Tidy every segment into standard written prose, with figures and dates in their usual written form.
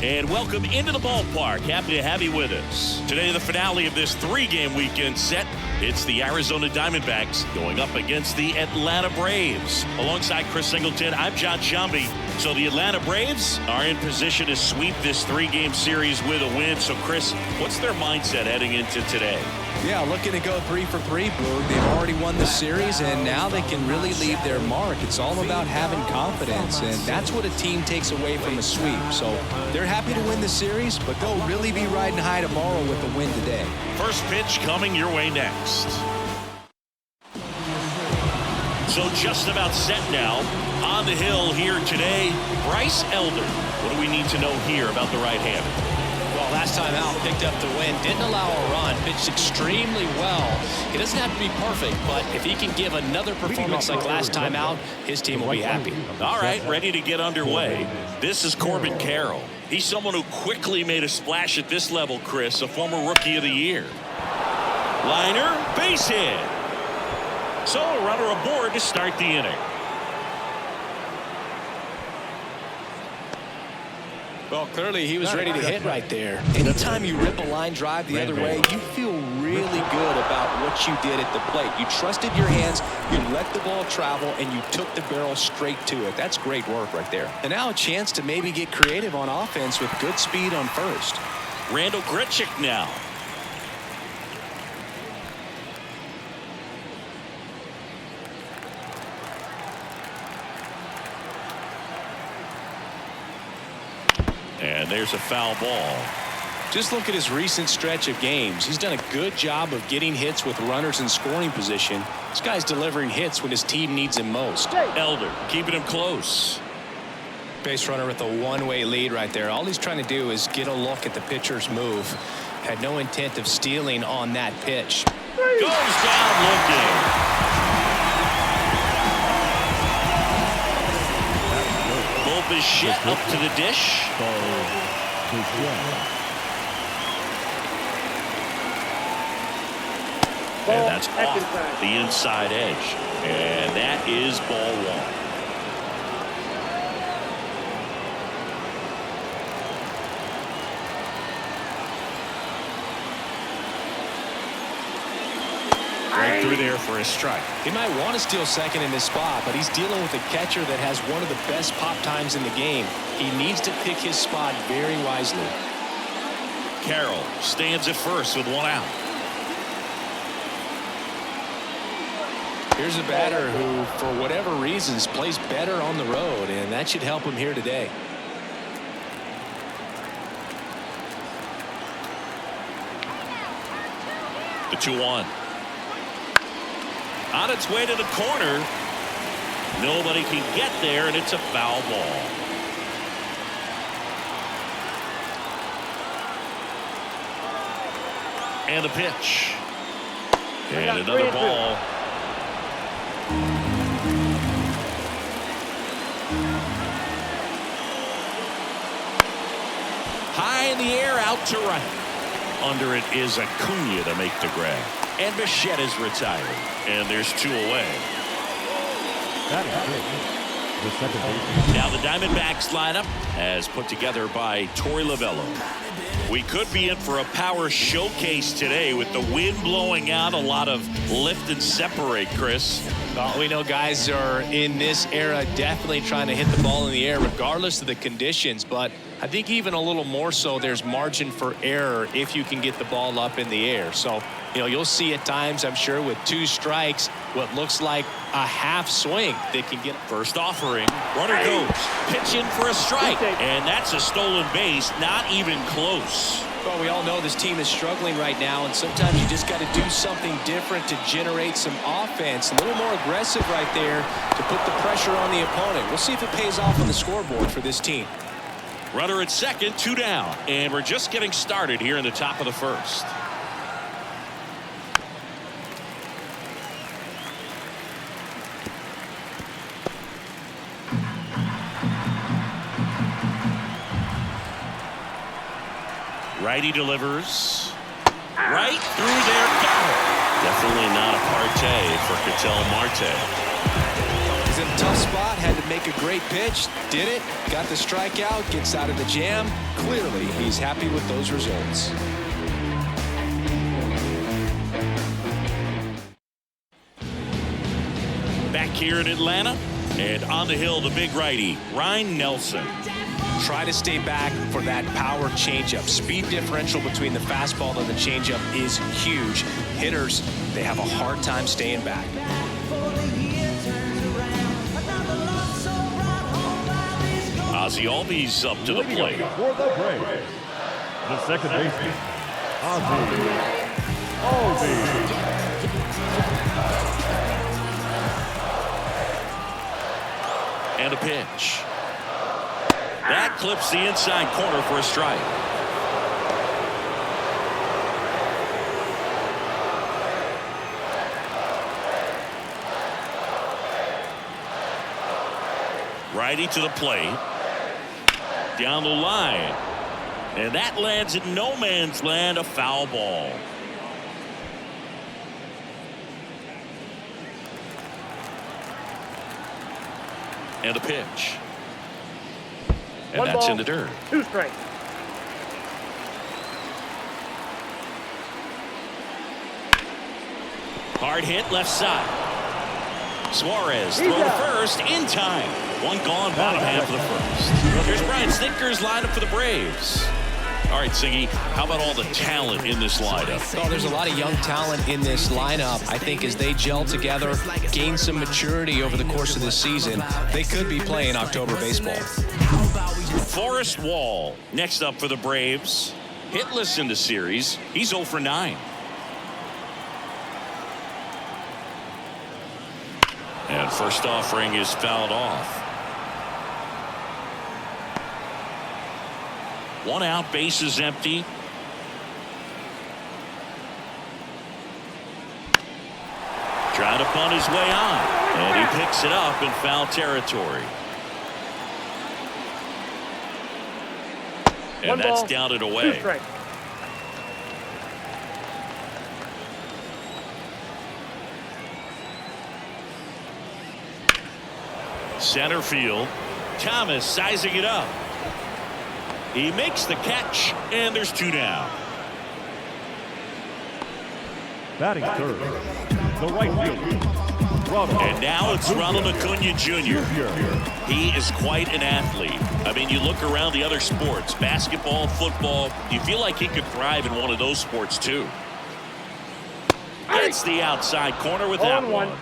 And welcome into the ballpark. Happy to have you with us. Today, the finale of this three-game weekend set. It's the Arizona Diamondbacks going up against the Atlanta Braves. Alongside Chris Singleton, I'm John Sciambi. So the Atlanta Braves are in position to sweep this three-game series with a win. So, Chris, what's their mindset heading into today? Yeah, looking to go 3 for 3, Boog. They've already won the series, and now they can really leave their mark. It's all about having confidence, and that's what a team takes away from a sweep. So they're happy to win the series, but they'll really be riding high tomorrow with a win today. First pitch coming your way next. So just about set now. On the hill here today, Bryce Elder. What do we need to know here about the right-hander? Well, last time out, picked up the win, didn't allow a run, pitched extremely well. He doesn't have to be perfect, but if he can give another performance like last time out, his team will be happy. All right, ready to get underway. This is Corbin Carroll. He's someone who quickly made a splash at this level, Chris, a former Rookie of the Year. Liner, base hit. So a runner aboard to start the inning. Well, clearly he was ready to hit right there. Anytime you rip a line drive the other way, you feel really good about what you did at the plate. You trusted your hands, you let the ball travel, and you took the barrel straight to it. That's great work right there. And now a chance to maybe get creative on offense with good speed on first. Randall Grichuk now. And there's a foul ball. Just look at his recent stretch of games. He's done a good job of getting hits with runners in scoring position. This guy's delivering hits when his team needs him most. Elder keeping him close. Base runner with a one-way lead right there. All he's trying to do is get a look at the pitcher's move. Had no intent of stealing on that pitch. Goes down looking. Bichette up to the dish. And that's off the inside edge. And that is ball one. Right through there for a strike. He might want to steal second in this spot, but he's dealing with a catcher that has one of the best pop times in the game. He needs to pick his spot very wisely. Carroll stands at first with one out. Here's a batter who, for whatever reasons, plays better on the road, and that should help him here today. The 2-1. On its way to the corner. Nobody can get there, and it's a foul ball. And the pitch. And another ball. High in the air, out to right. Under it is Acuna to make the grab. And Bichette is retired. And there's 2 away. Now the Diamondbacks lineup as put together by Torey Lovello. We could be in for a power showcase today with the wind blowing out, a lot of lift and separate, Chris. Well, we know guys are in this era definitely trying to hit the ball in the air regardless of the conditions, but I think even a little more so there's margin for error if you can get the ball up in the air. So, you'll see at times, I'm sure, with 2 strikes, what looks like a half swing that can get. First offering, runner goes, pitch in for a strike, and that's a stolen base, not even close. Well, we all know this team is struggling right now, and sometimes you just got to do something different to generate some offense. A little more aggressive right there to put the pressure on the opponent. We'll see if it pays off on the scoreboard for this team. Runner at second, 2 down, and we're just getting started here in the top of the first. Righty delivers. Right through there. Got it. Definitely not a partay for Ketel Marte. He's in a tough spot. Had to make took a great pitch, did it, got the strikeout, gets out of the jam. Clearly, he's happy with those results. Back here in Atlanta, and on the hill, the big righty, Ryan Nelson. Try to stay back for that power changeup. Speed differential between the fastball and the changeup is huge. Hitters, they have a hard time staying back. Ozzie Albies up to the plate. For the Braves, the second baseman, Ozzie Albies. And a pitch. That clips the inside corner for a strike. Righty to the plate. Down the line. And that lands in no man's land, a foul ball. And a pitch. And One that's ball, in the dirt. 2 strikes. Hard hit left side. Suarez throw to first in time. One gone, bottom half of the first. Here's Brian Snitker's lineup for the Braves. All right, Singy, how about all the talent in this lineup? Well, there's a lot of young talent in this lineup. I think as they gel together, gain some maturity over the course of this season, they could be playing October baseball. Forrest Wall next up for the Braves. Hitless in the series. He's 0 for 9. And first offering is fouled off. 1 out, bases empty. Trying to punt his way on. And he picks it up in foul territory. And that's down and away. 2 strikes. Center field. Thomas sizing it up. He makes the catch, and there's 2 down. Batting third, the right fielder, Ronald. And now it's Ronald Acuna Jr. He is quite an athlete. I mean, you look around the other sports, basketball, football, you feel like he could thrive in one of those sports too. Gets the outside corner with that one.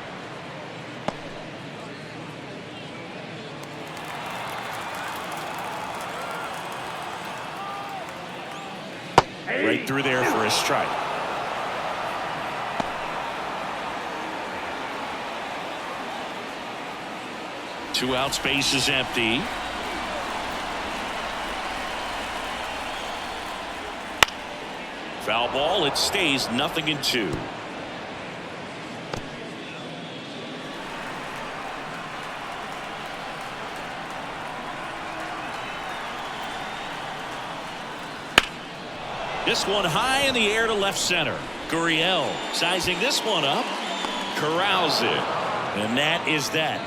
Right through there for a strike. Two out, space is empty. Foul ball, it stays 0-2. This one high in the air to left center. Gurriel sizing this one up. Corrals it. And that is that.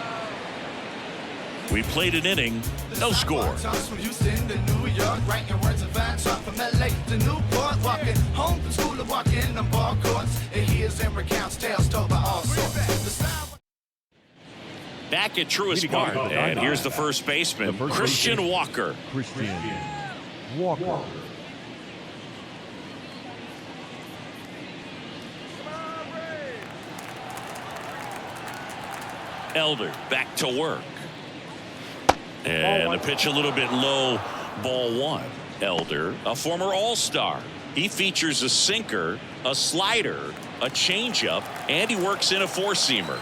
We played an inning, no score. From Houston to New York, writing words of fans from LA to Newport, walking home from school to walking on ball courts. It hears and recounts tales told by all sorts. Back at Truist Park, and here's the first baseman, Christian Walker. Christian Walker. Elder back to work. And the pitch a little bit low, ball 1. Elder, a former All-Star. He features a sinker, a slider, a changeup, and he works in a 4-seamer.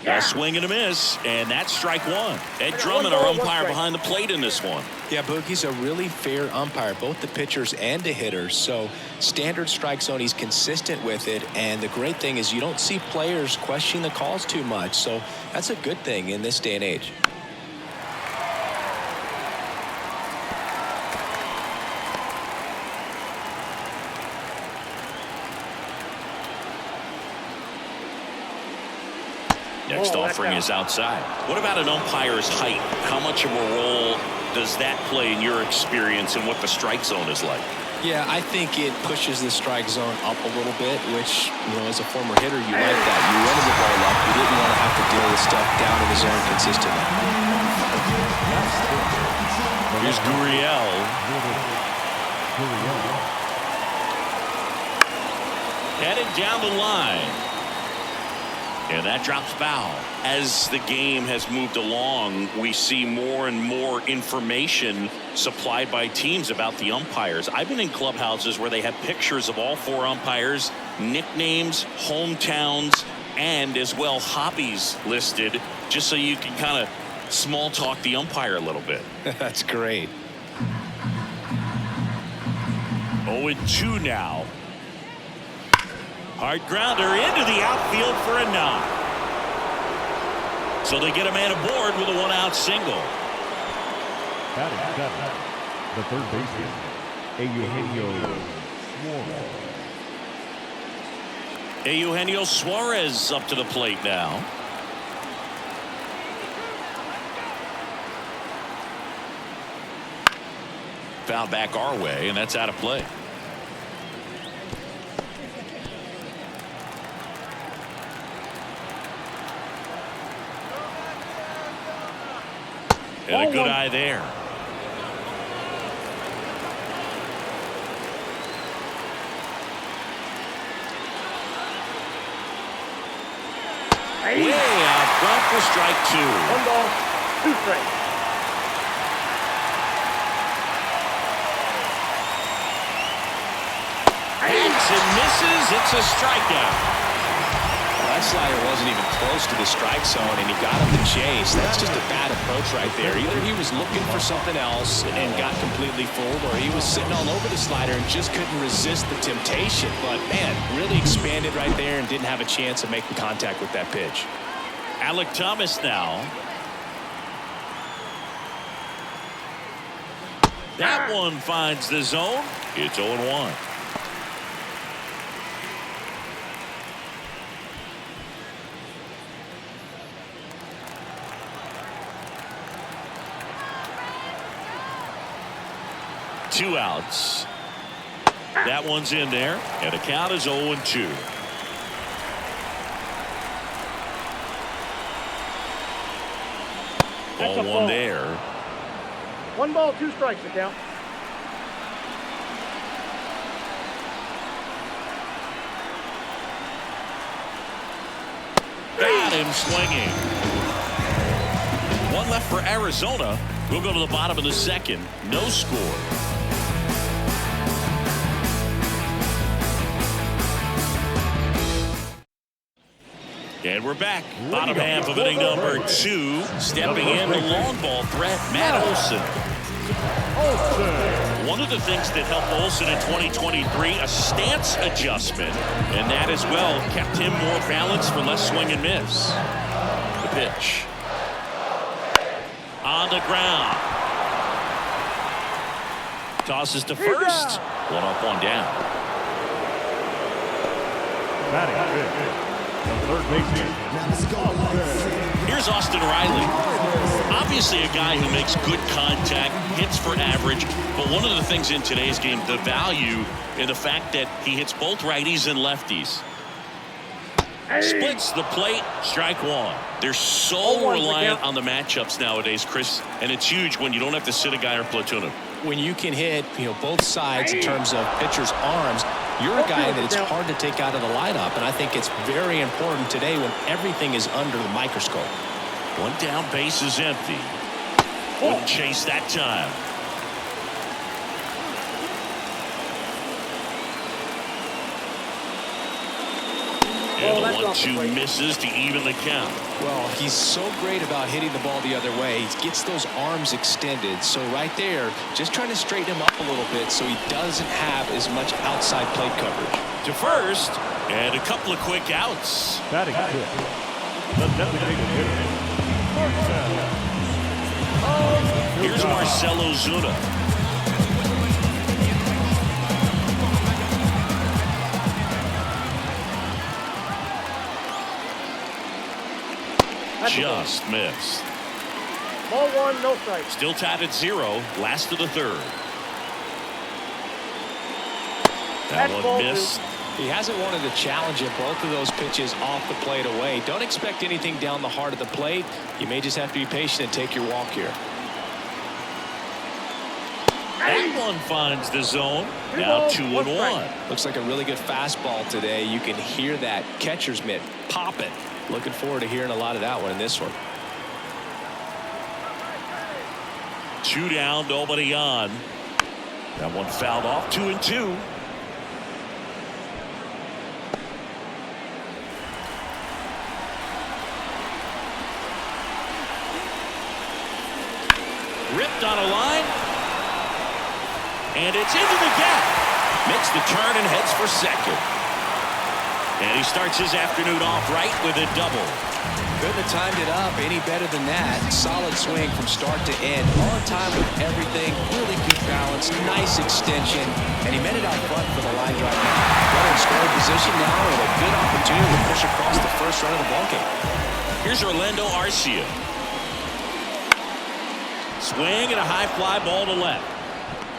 A swing and a miss, and that's strike 1. Ed Drummond, our umpire behind the plate in this one. Yeah, Boogie's a really fair umpire, both the pitchers and the hitters. So standard strike zone, he's consistent with it. And the great thing is you don't see players questioning the calls too much. So that's a good thing in this day and age. next offering is outside. What about an umpire's height? How much of a role does that play in your experience and what the strike zone is like? Yeah, I think it pushes the strike zone up a little bit, which, as a former hitter, you like that. You wanted the ball up. You didn't want to have to deal with stuff down in the zone consistently. Here's Gurriel. Headed down the line. And that drops foul. As the game has moved along, we see more and more information supplied by teams about the umpires. I've been in clubhouses where they have pictures of all 4 umpires, nicknames, hometowns, and as well hobbies listed, just so you can kind of small talk the umpire a little bit. That's great. 0-2 now. Hard grounder into the outfield for a knock. So they get a man aboard with a 1-out single. Batting 7, the third baseman, Eugenio Suarez. Eugenio Suarez up to the plate now. Foul back our way, and that's out of play. And a good eye there. Way out front for strike 2. 1 ball, 2 strikes. Hits and misses. It's a strikeout. That slider wasn't even close to the strike zone, and he got him to chase. That's just a bad approach right there. Either he was looking for something else and got completely fooled, or he was sitting all over the slider and just couldn't resist the temptation. But, man, really expanded right there and didn't have a chance of making contact with that pitch. Alec Thomas now. That one finds the zone. It's 0-1. Two outs. That one's in there, and the count is 0-2. Ball 1 there. 1 ball, 2 strikes, the count. Got him swinging. 1 left for Arizona. We'll go to the bottom of the 2nd. No score. And we're back. Bottom half of inning number 2. Stepping in, the long ball threat, Matt Olson. One of the things that helped Olson in 2023, a stance adjustment, and that as well kept him more balanced for less swing and miss. The pitch. On the ground. Tosses to first. 1 up, 1 down. Batting 5th. Third baseman. Here's Austin Riley. Obviously a guy who makes good contact, hits for average, but one of the things in today's game, the value in the fact that he hits both righties and lefties. Splits the plate, strike 1. They're so reliant on the matchups nowadays, Chris, and it's huge when you don't have to sit a guy or platoon him. When you can hit, both sides in terms of pitchers' arms, you're a guy that it's hard to take out of the lineup, and I think it's very important today when everything is under the microscope. 1 down, base is empty. Wouldn't chase that time. And the 1-2 misses to even the count. Well, he's so great about hitting the ball the other way. He gets those arms extended. So right there, just trying to straighten him up a little bit so he doesn't have as much outside plate coverage. To first, and a couple of quick outs. Batting 5th. The designated hitter. Here's Marcelo Zuna. Just missed. Ball 1, no strike. Still tied at 0. Last of the third. That That's one ball missed. He hasn't wanted to challenge it. Both of those pitches off the plate away. Don't expect anything down the heart of the plate. You may just have to be patient and take your walk here. That one finds the zone. Now 2-1. Looks like a really good fastball today. You can hear that catcher's mitt popping. Looking forward to hearing a lot of that one in this one. 2 down, nobody on. That one fouled off. 2-2. Ripped on a line. And it's into the gap. Makes the turn and heads for second. And he starts his afternoon off right with a double. Couldn't have timed it up any better than that. Solid swing from start to end. On time with everything. Really good balance. Nice extension. And he met it out front for the line drive. Runner in scoring position now and a good opportunity to push across the first run of the ballgame. Here's Orlando Arcia. Swing and a high fly ball to left.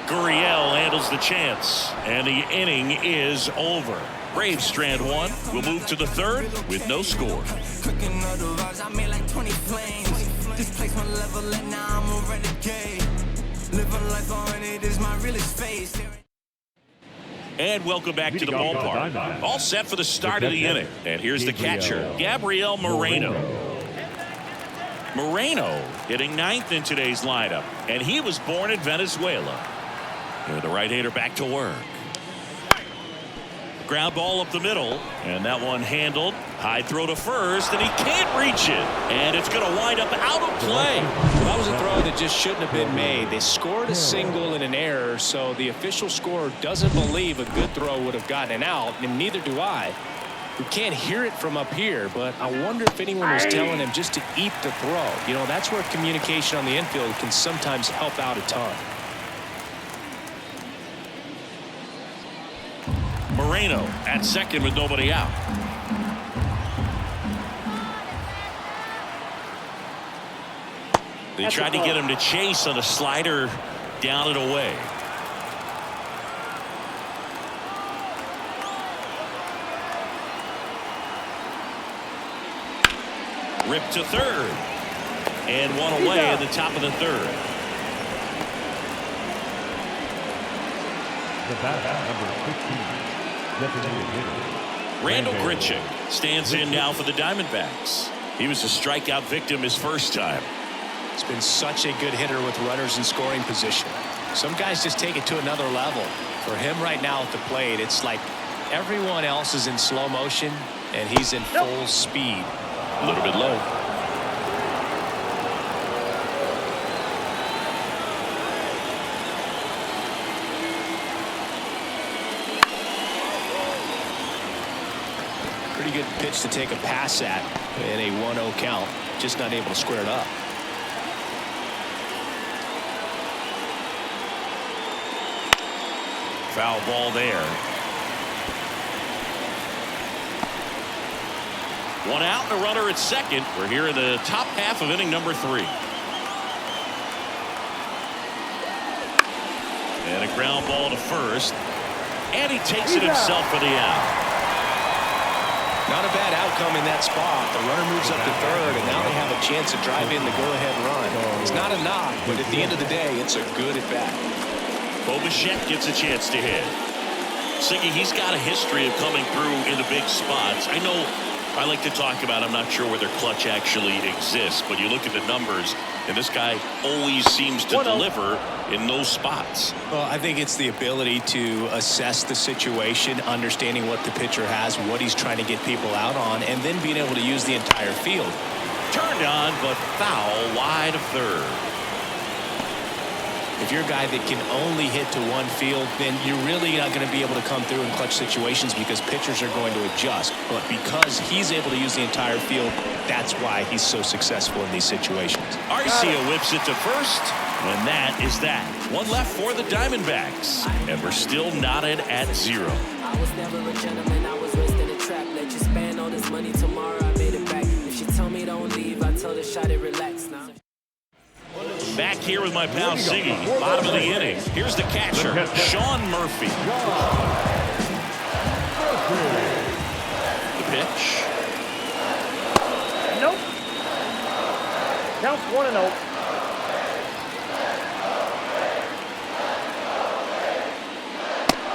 Gurriel handles the chance. And the inning is over. Braves strand 1. We'll move to the third with no score. Cooking all the vibes, I made like 20 flames. This place my level and now I'm a renegade. Living life on it is my realest phase. And welcome back to the ballpark. All set for the start of the inning. And here's the catcher, Gabriel Moreno. Moreno hitting 9th in today's lineup. And he was born in Venezuela. And the right-hander back to work. Ground ball up the middle, and that one handled. High throw to first, and he can't reach it. And it's going to wind up out of play. That was a throw that just shouldn't have been made. They scored a single and an error, so the official scorer doesn't believe a good throw would have gotten an out, and neither do I. We can't hear it from up here, but I wonder if anyone was telling him just to eat the throw. You know, that's where communication on the infield can sometimes help out a ton. Moreno at second with nobody out. They tried to get him to chase on a slider down and away. Ripped to third. And one away at the top of the third. The batter, number 15. Randall Grichuk stands in now for the Diamondbacks. He was a strikeout victim his first time. He's been such a good hitter with runners in scoring position. Some guys just take it to another level. For him right now at the plate, it's like everyone else is in slow motion and he's in full speed. A little bit low. Pretty good pitch to take a pass at in a 1-0 count. Just not able to square it up. Foul ball there. One out and a runner at second. We're here in the top half of inning number 3. And a ground ball to first. And he takes it himself for the out. Not a bad outcome in that spot. The runner moves up to third, and now they have a chance to drive in the go-ahead run. It's not a knock, but at the end of the day, it's a good at-bat. Bichette gets a chance to hit. Siggy, he's got a history of coming through in the big spots. I know I like to talk about, I'm not sure whether clutch actually exists, but you look at the numbers, and this guy always seems to deliver in those spots. Well, I think it's the ability to assess the situation, understanding what the pitcher has, what he's trying to get people out on, and then being able to use the entire field. Turned on, but foul wide of third. If you're a guy that can only hit to one field, then you're really not going to be able to come through in clutch situations because pitchers are going to adjust. But because he's able to use the entire field, that's why he's so successful in these situations. Arcia whips it to first, and that is that. One left for the Diamondbacks, and we're still knotted at 0. I was never a gentleman, I was raised in a trap. Let you spend all this money tomorrow, I made it back. If she told me don't leave, I shot it, relax now. Back here with my pal Ziggy, bottom of the inning. Here's the catcher, Sean Murphy. The pitch. Nope. Counts 1-0.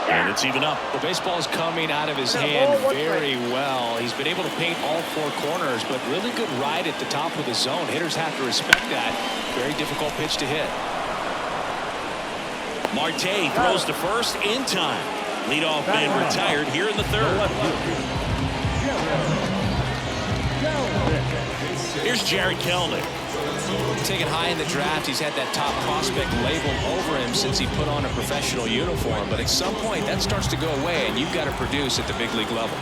And it's even up. The baseball's coming out of his hand very well. He's been able to paint all four corners, but really good ride at the top of the zone. Hitters have to respect that. Very difficult pitch to hit. Marte throws to first in time. Leadoff man retired here in the third. Here's Jared Kelnick. Taken high in the draft, he's had that top prospect labeled over him since he put on a professional uniform. But at some point, that starts to go away, and you've got to produce at the big league level.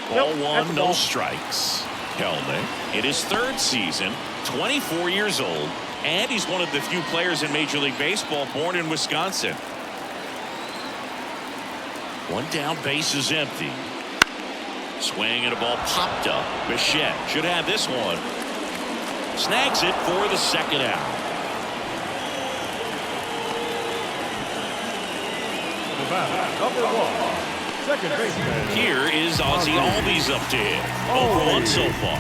Ball one, no strikes. Kelnick in his third season, 24 years old, and he's one of the few players in Major League Baseball born in Wisconsin. One down, base is empty. Swing and a ball popped up. Bichette should have this one. Snags it for the second out. Number 1, second baseman. Here is Ozzie Albies up to hit. 0-1 so far.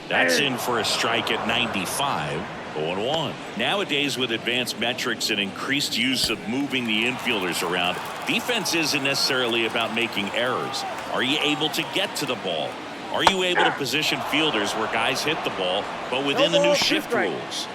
That's in for a strike at 95. 0-1. Nowadays, with advanced metrics and increased use of moving the infielders around, defense isn't necessarily about making errors. Are you able to get to the ball? Are you able to position fielders where guys hit the ball, but within the new shift rules?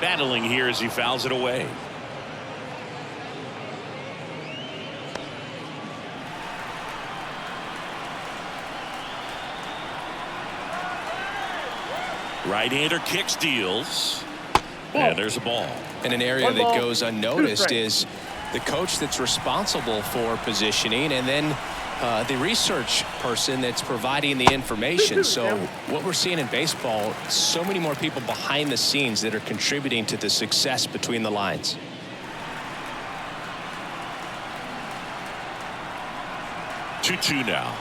Battling here as he fouls it away. Right-hander kicks, deals, and there's a ball. And an area that goes unnoticed is the coach that's responsible for positioning, and then the research person that's providing the information. So what we're seeing in baseball, so many more people behind the scenes that are contributing to the success between the lines. Two now.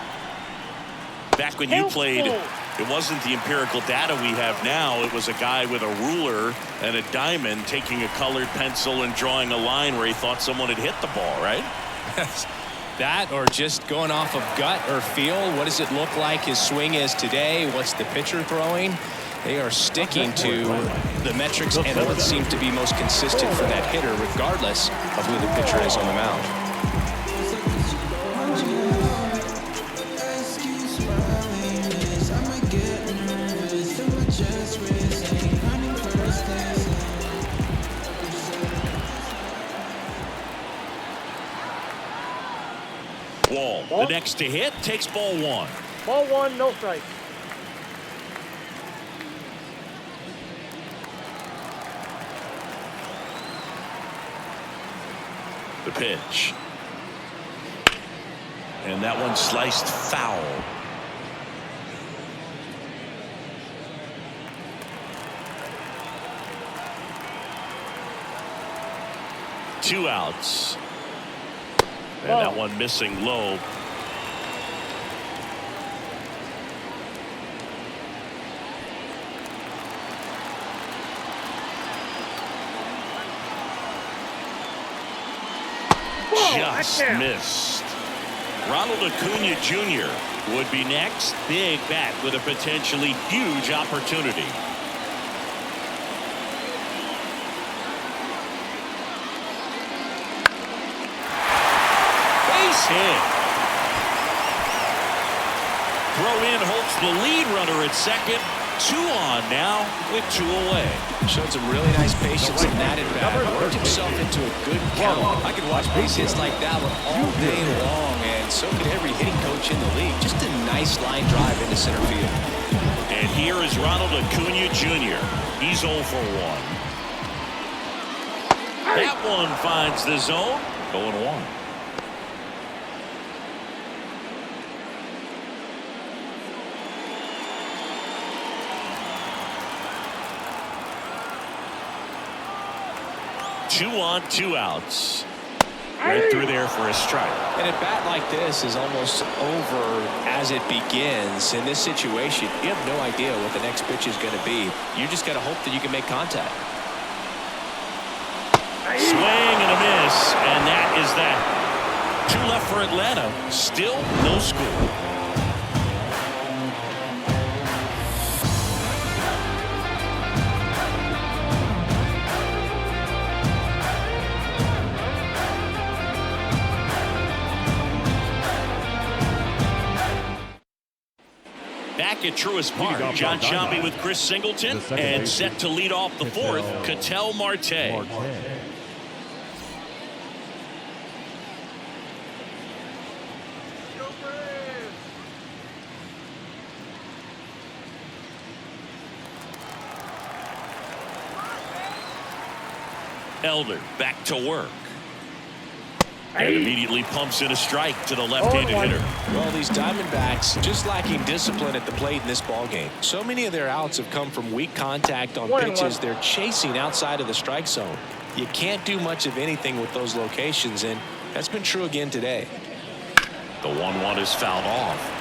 Back when you played, it wasn't the empirical data we have now. It was a guy with a ruler and a diamond taking a colored pencil and drawing a line where he thought someone had hit the ball, right? That, or just going off of gut or feel. What does it look like his swing is today? What's the pitcher throwing? They are sticking to the metrics and what seems to be most consistent for that hitter, regardless of who the pitcher is on the mound. Wall, the next to hit, takes ball one. Ball one, no strike. The pitch. And that one sliced foul. Two outs. And that one missing low. Just missed. Ronald Acuna Jr. would be next. Big bat with a potentially huge opportunity. Base hit. Throw in hopes the lead runner at second. 2 on now with 2 away. Showed some really nice patience in that at bat. Worked himself into a good count. I could watch base hits like that one all day long, and so could every hitting coach in the league. Just a nice line drive into center field. And here is Ronald Acuna Jr. He's 0 for 1. That one finds the zone. 0-1. Two on, 2 outs. Right through there for a strike. And a bat like this is almost over as it begins. In this situation, you have no idea what the next pitch is going to be. You just got to hope that you can make contact. Swing and a miss, and that is that. 2 left for Atlanta. Still no score. Back at Truist Park, John Sciambi with Chris Singleton, and set to lead off the 4th, Ketel Marte. Elder back to work. And immediately pumps in a strike to the left-handed hitter. Well, these Diamondbacks just lacking discipline at the plate in this ballgame. So many of their outs have come from weak contact on pitches they're chasing outside of the strike zone. You can't do much of anything with those locations, and that's been true again today. The 1-1 is fouled off.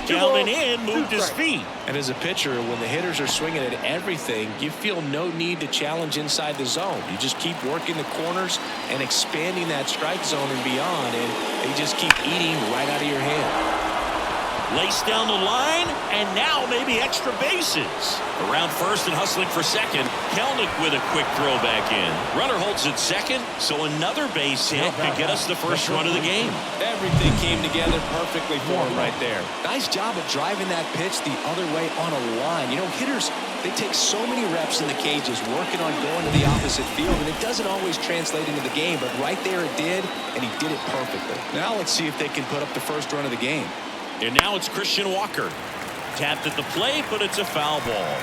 Down and in, moved his feet. And as a pitcher, when the hitters are swinging at everything, you feel no need to challenge inside the zone. You just keep working the corners and expanding that strike zone and beyond, and they just keep eating right out of your hand. Laced down the line, and now maybe extra bases. Around first and hustling for second. Kelnick with a quick throw back in. Runner holds at second, so another base hit could get us the first run of the game. Everything came together perfectly for him right there. Nice job of driving that pitch the other way on a line. You know, hitters, they take so many reps in the cages working on going to the opposite field, and it doesn't always translate into the game, but right there it did, and he did it perfectly. Now let's see if they can put up the first run of the game. And now it's Christian Walker. Tapped at the plate, but it's a foul ball.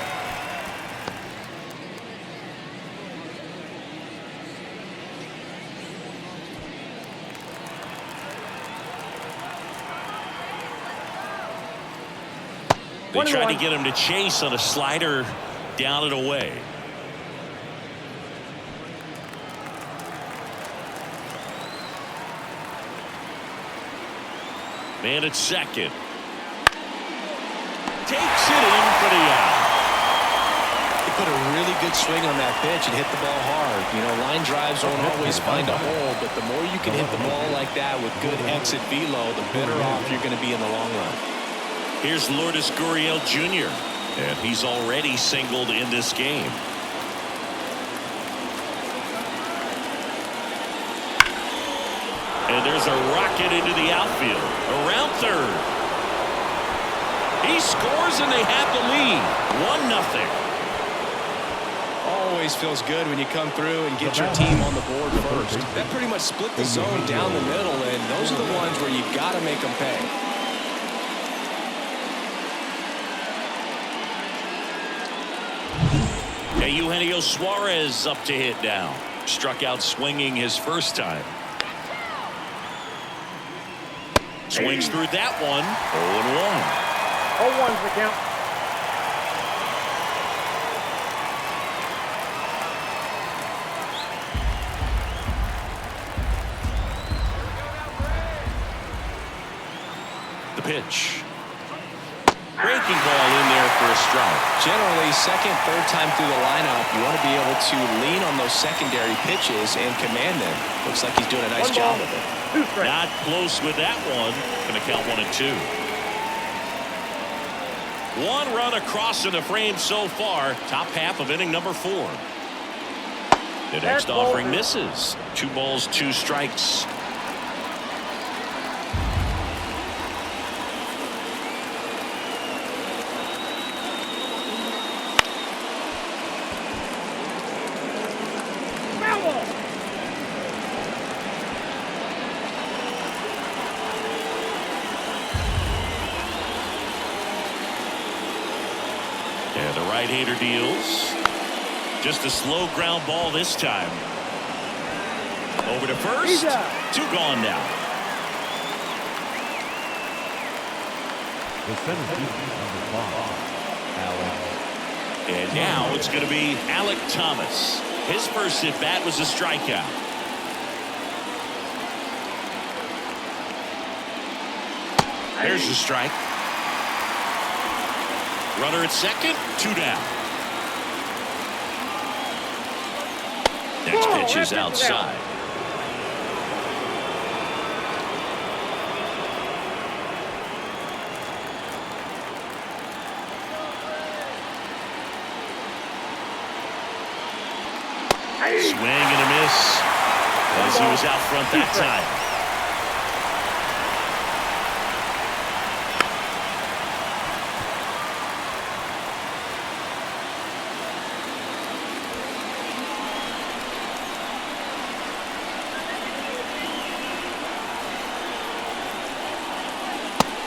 They tried to get him to chase on a slider down and away. Man at second. Takes it in for the out. He put a really good swing on that pitch and hit the ball hard. You know, line drives don't always find a hole, but the more you can hit the ball like that with good exit velo, the better off you're going to be in the long run. Here's Vladimir Guerrero Jr. And he's already singled in this game. And there's a rocket into the outfield. Around third. He scores and they have the lead. 1-0. Always feels good when you come through and get your team on the board first. That pretty much split the zone down the middle, and those are the ones where you got to make them pay. Hey, Eugenio Suarez up to hit now. Struck out swinging his first time. Swings through that one. 0-1. 0-1's the count. The pitch. Breaking ball in there for a strike. Generally, second, third time through the lineup, you want to be able to lean on those secondary pitches and command them. Looks like he's doing a nice job of it. Not close with that one. Going to count 1-2. 1 run across in the frame so far. Top half of inning number 4. The next offering misses. 2 balls, 2 strikes. right-hander deals. Just a slow ground ball this time. Over to first. 2 gone now. The center fielder, number 5, Alec. And now it's going to be Alec Thomas. His first at-bat was a strikeout. There's the strike. Runner at second, 2 down. Next pitch is outside. Swing and a miss as he was out front that time.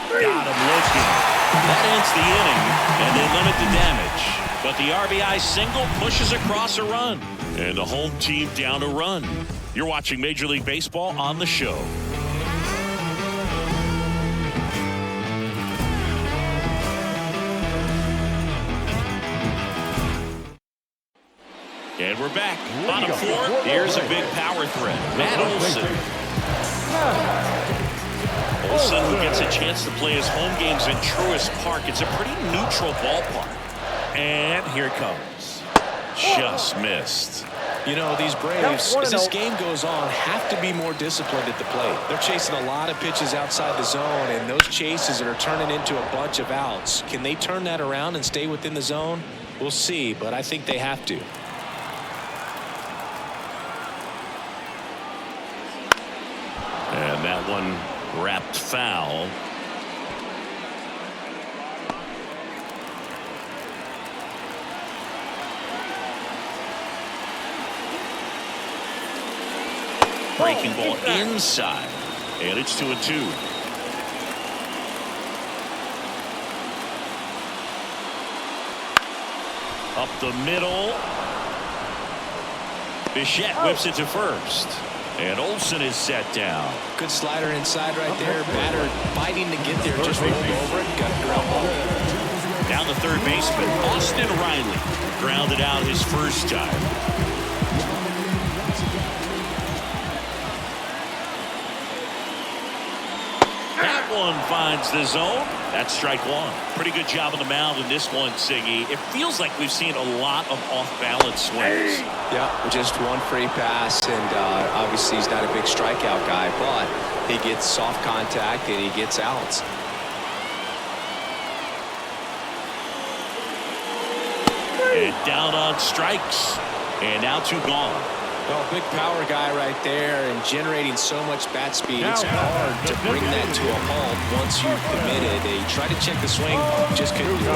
Got him looking. That ends the inning, and they limit the damage. But the RBI single pushes across a run, and the home team down a run. You're watching Major League Baseball on the show. And we're back. Bottom 4, here's a big power threat. Matt Olson. Olson, who gets a chance to play his home games in Truist Park. It's a pretty neutral ballpark. And here it comes. Just missed. You know, these Braves, as this game goes on, have to be more disciplined at the plate. They're chasing a lot of pitches outside the zone, and those chases are turning into a bunch of outs. Can they turn that around and stay within the zone? We'll see, but I think they have to. And that one wrapped foul. Breaking ball inside, and it's 2-2. Up the middle. Bichette whips it to first, and Olson is set down. Good slider inside right there. Batter fighting to get there, just rolled over it. Got a ground ball. Down the third baseman, Austin Riley grounded out his first time. That one finds the zone. That's strike 1. Pretty good job on the mound in this one, Siggy. It feels like we've seen a lot of off-balance swings. Yeah, just one free pass, and obviously he's not a big strikeout guy, but he gets soft contact and he gets outs. And down on strikes, and now 2 gone. Well, big power guy right there and generating so much bat speed. It's hard to bring that to a halt once you've committed. He tried to check the swing, just couldn't do it.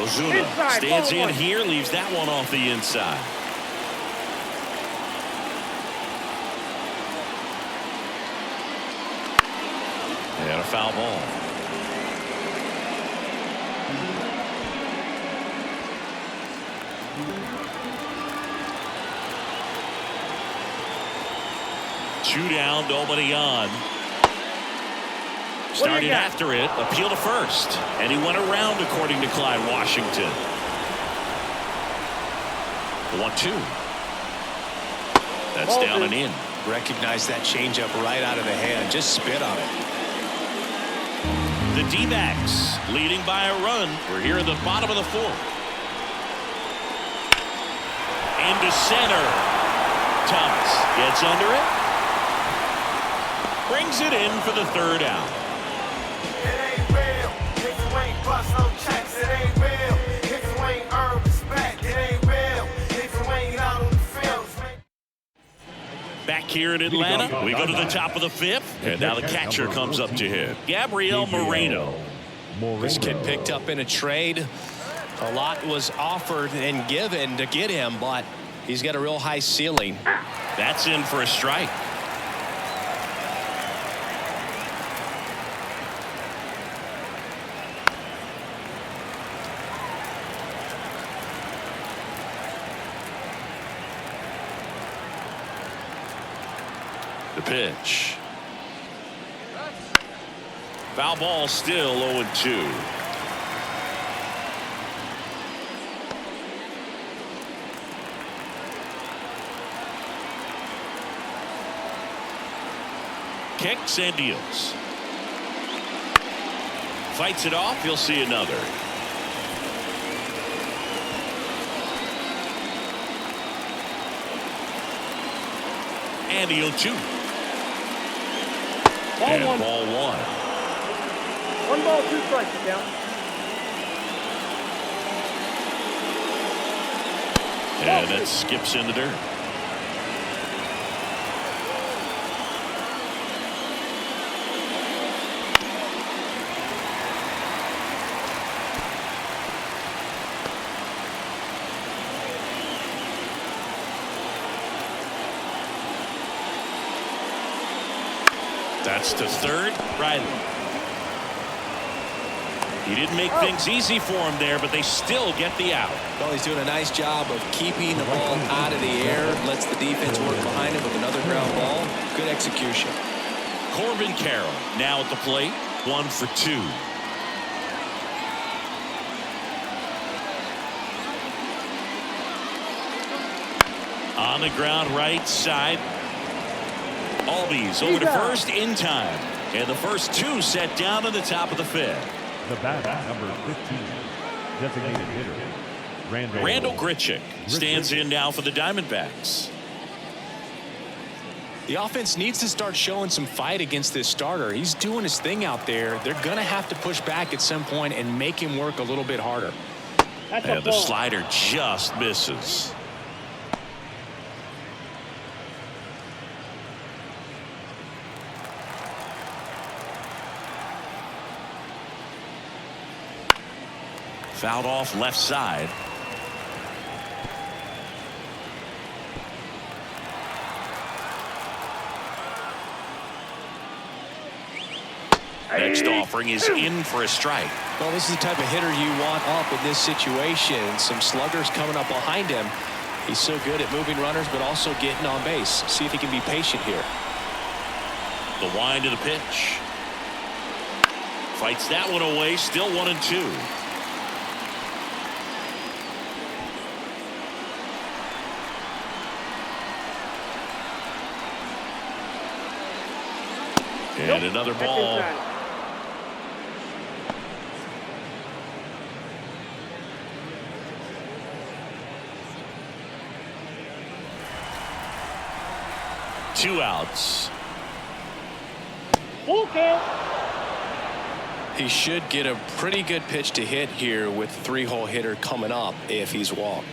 Ozuna stands in here, leaves that one off the inside. And a foul ball. Two down, nobody on. Started after it, appeal to first, and he went around according to Clyde Washington. 1-2. That's down and in. Recognize that changeup right out of the hand. Just spit on it. The D-backs leading by a run. We're here at the bottom of the 4th. Into center. Thomas gets under it. Brings it in for the 3rd out. It ain't real if you ain't bust no checks. It ain't real if you ain't earned respect. It ain't real if you ain't out on the field. Back here in Atlanta, we go to the top of the 5th, and now the catcher comes up to hit. Gabriel Moreno. This kid picked up in a trade. A lot was offered and given to get him, but he's got a real high ceiling. That's in for a strike. The pitch. Foul ball, still 0-2. Kicks and deals. Fights it off. You'll see another. And the 0-2. And ball 1. 1 ball, 2 strikes down. And it skips in the dirt. That's to third. Riley. He didn't make things easy for him there, but they still get the out. Well, he's doing a nice job of keeping the ball out of the air. Lets the defense work behind him with another ground ball. Good execution. Corbin Carroll now at the plate. 1 for 2. On the ground, right side. Albies over to first in time. And the first 2 set down at the top of the 5th. The batter, number 15, designated hitter, Randall Grichuk stands in now for the Diamondbacks. The offense needs to start showing some fight against this starter. He's doing his thing out there. They're going to have to push back at some point and make him work a little bit harder. And the slider just misses. Fouled off left side. Next offering is in for a strike. Well, this is the type of hitter you want up in this situation. Some sluggers coming up behind him. He's so good at moving runners, but also getting on base. See if he can be patient here. The wind to the pitch. Fights that one away. Still 1-2. And another ball. Two outs. Full count. He should get a pretty good pitch to hit here with the 3-hole hitter coming up if he's walked.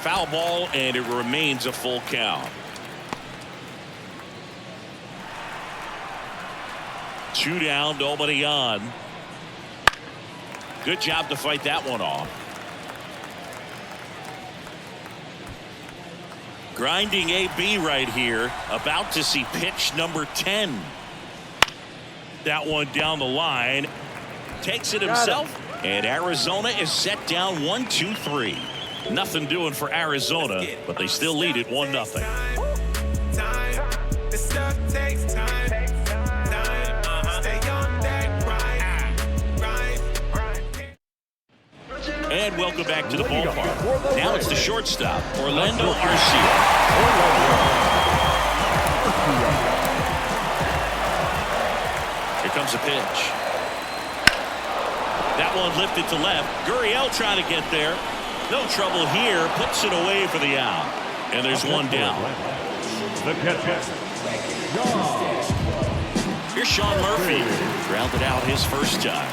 Foul ball, and it remains a full count. 2 down, nobody on. Good job to fight that one off. Grinding AB right here, about to see pitch number 10. That one down the line, takes it himself, and Arizona is set down 1-2-3. Nothing doing for Arizona, but they still lead it 1-0. And welcome back to the ballpark. Now it's the shortstop, Orlando Arcia. Here comes a pitch. That one lifted to left. Gurriel trying to get there. No trouble here. Puts it away for the out. And there's one down. the catcher. Here's Sean Murphy. Grounded out his first time.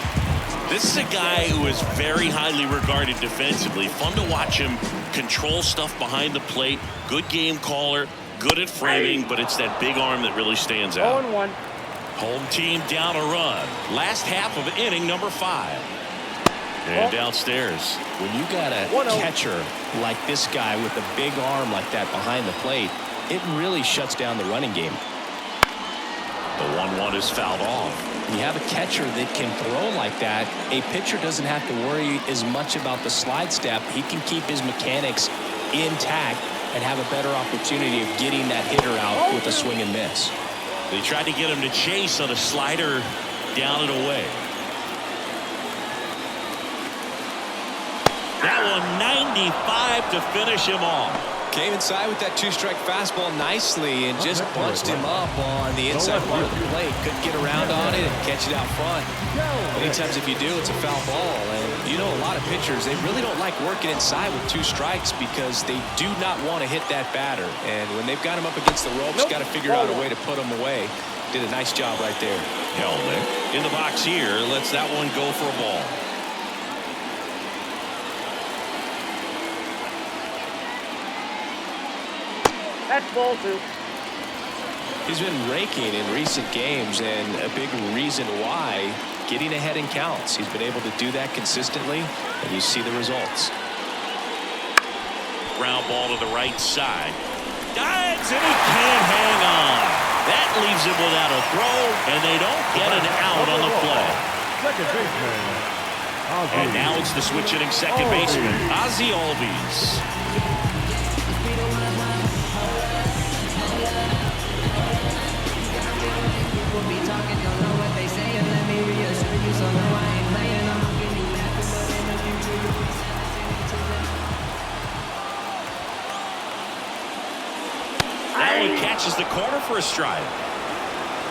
This is a guy who is very highly regarded defensively. Fun to watch him control stuff behind the plate. Good game caller. Good at framing, but it's that big arm that really stands out. 0-1. Home team down a run. Last half of inning number 5. And downstairs. When you got a catcher like this guy with a big arm like that behind the plate, it really shuts down the running game. The 1-1 is fouled off. When you have a catcher that can throw like that, a pitcher doesn't have to worry as much about the slide step. He can keep his mechanics intact and have a better opportunity of getting that hitter out with a swing and miss. They tried to get him to chase on a slider down and away. That one 95 to finish him off. Came inside with that two-strike fastball nicely and just bunched him up on the inside part of the plate. Couldn't get around on it and catch it out front. Many times if you do, it's a foul ball. And you know, a lot of pitchers, they really don't like working inside with 2 strikes because they do not want to hit that batter. And when they've got him up against the ropes, got to figure out a way to put him away. Did a nice job right there. Helmet in the box here. Lets that one go for a ball. That's ball 2. He's been raking in recent games, and a big reason why, getting ahead in counts. He's been able to do that consistently, and you see the results. Ground ball to the right side. Dives, and he can't hang on. That leaves him without a throw, and they don't get an out on the play. Second baseman. And now it's the switch hitting second baseman, Ozzie Albies. That one catches the corner for a strike.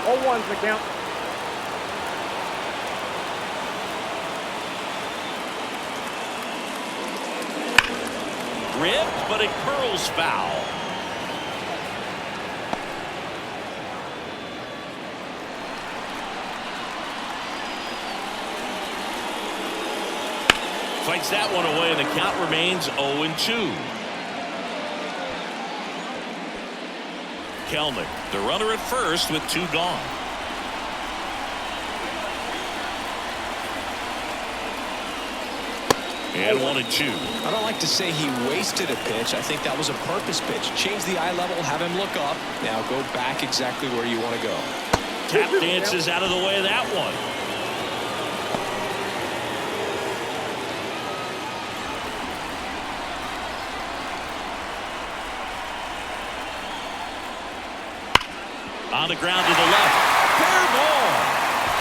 0-1's the count. Ripped, but it curls foul. Fights that one away, and the count remains 0-2. Kelnick, the runner at first with 2 gone. And 1-2. I don't like to say he wasted a pitch. I think that was a purpose pitch. Change the eye level, have him look up. Now go back exactly where you want to go. Tap dances out of the way of that one. On the ground to the left. Fair ball.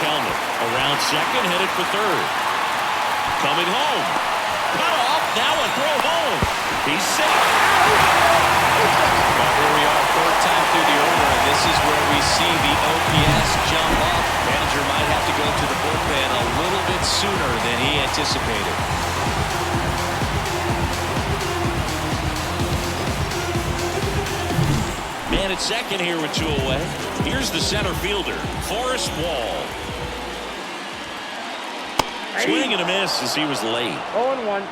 Kelnick around second, headed for third. Coming home. Cut off. Now a throw home. He's safe. Well, here we are, 4th time through the order, and this is where we see the OPS jump up. Manager might have to go to the bullpen a little bit sooner than he anticipated. Man at second here with 2 away. Here's the center fielder, Forrest Wall. Swing and a miss as he was late. 0-1.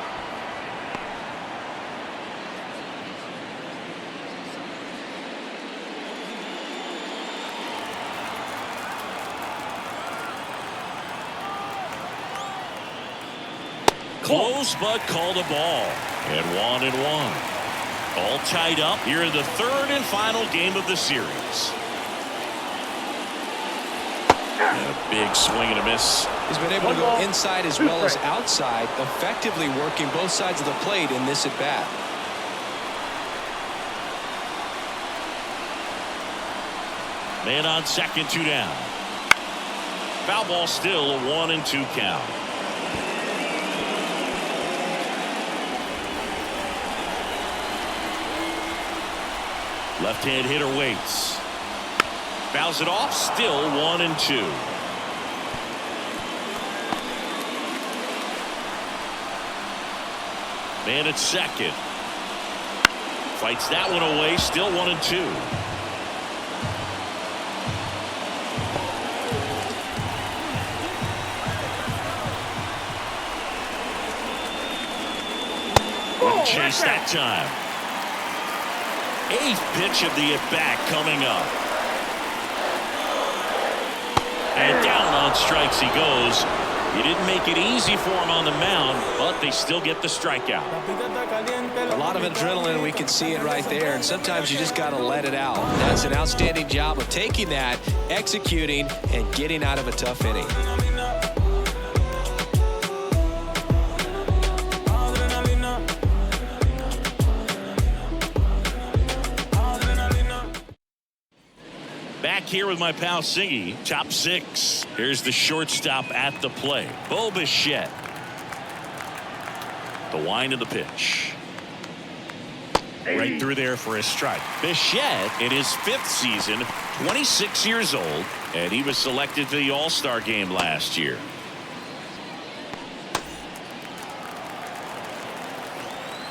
Close, but called a ball. And 1-1. All tied up here in the 3rd and final game of the series. And a big swing and a miss. He's been able to go inside as well as outside, effectively working both sides of the plate in this at-bat. Man on second, 2 down. Foul ball still, a 1-2 count. Left-hand hitter waits. Fouls it off, still 1-2. Man at second. Fights that one away, still 1-2. Wouldn't chase that time. 8th pitch of the at-bat coming up. And down on strikes he goes. He didn't make it easy for him on the mound, but they still get the strikeout. A lot of adrenaline, we can see it right there, and sometimes you just got to let it out. That's an outstanding job of taking that, executing, and getting out of a tough inning. Back here with my pal Singy, top 6. Here's the shortstop at the plate, Bo Bichette. The wind of the pitch. Right through there for a strike. Bichette in his 5th season, 26 years old, and he was selected to the All-Star game last year.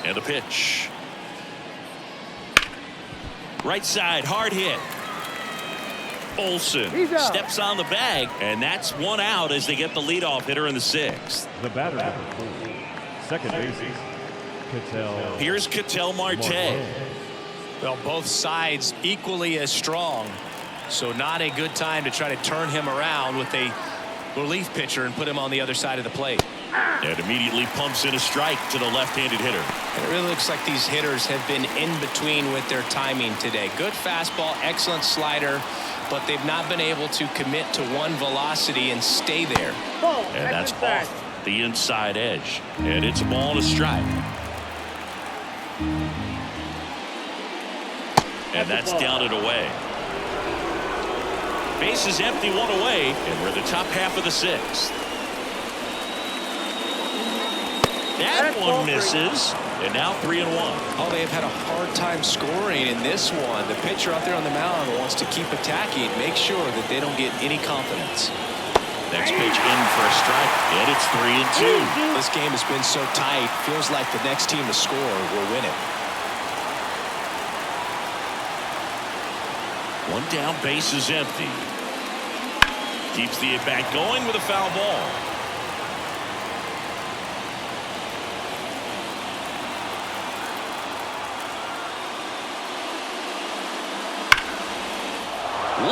And the pitch. Right side, hard hit. Olsen steps on the bag, and that's 1 out as they get the leadoff hitter in the 6th. The batter, number 4, second baseman, Ketel. Here's Ketel Marte. Well, both sides equally as strong, so not a good time to try to turn him around with a relief pitcher and put him on the other side of the plate. And immediately pumps in a strike to the left-handed hitter. And it really looks like these hitters have been in between with their timing today. Good fastball, excellent slider, but they've not been able to commit to one velocity and stay there. And that's off the inside edge. And it's a ball and a strike. And that's down and away. Base is empty, 1 away, and we're the top half of the 6th. That one misses, and now 3-1. Oh, they have had a hard time scoring in this one. The pitcher out there on the mound wants to keep attacking, make sure that they don't get any confidence. Next pitch in for a strike, and it's 3-2. This game has been so tight, feels like the next team to score will win it. 1 down, base is empty. Keeps the at-bat going with a foul ball.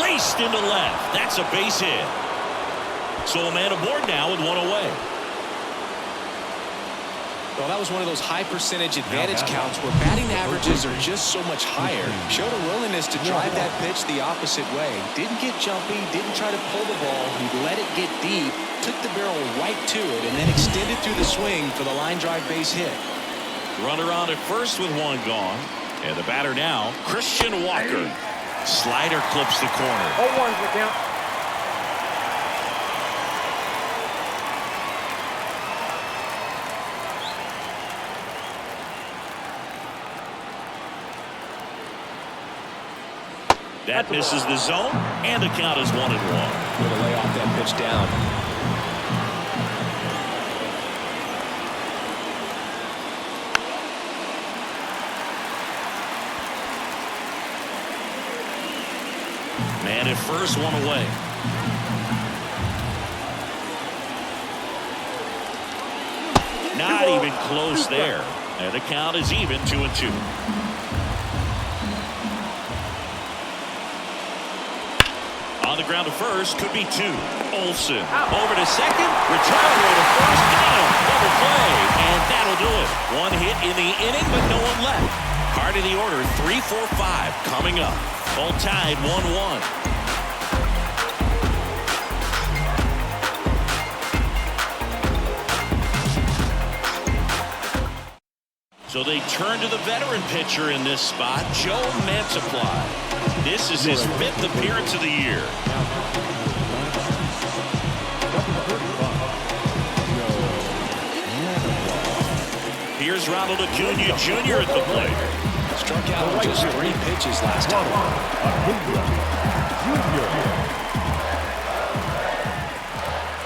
Laced into left. That's a base hit. So a man aboard now with 1 away. Well, that was one of those high percentage advantage counts where batting averages are just so much higher. Showed a willingness to drive that pitch the opposite way. Didn't get jumpy, didn't try to pull the ball. He let it get deep, took the barrel right to it, and then extended through the swing for the line drive base hit. Runner on at first with 1 gone. And the batter now, Christian Walker. Slider clips the corner. 0-1's the count. That misses the zone, and the count is 1-1. Going to lay off that pitch down. Man at first, 1 away. Not even close there. And the count is even, 2-2. On the ground to first, could be 2. Olsen over to second, return away to first, got him, double play, and that'll do it. 1 hit in the inning, but no one left. Heart of the order, 3, 4, 5 coming up. All tied 1-1. So they turn to the veteran pitcher in this spot, Joe Mantiply. This is his 5th appearance of the year. Here's Ronald Acuna Jr. at the plate. Struck out on just 3 pitches last time.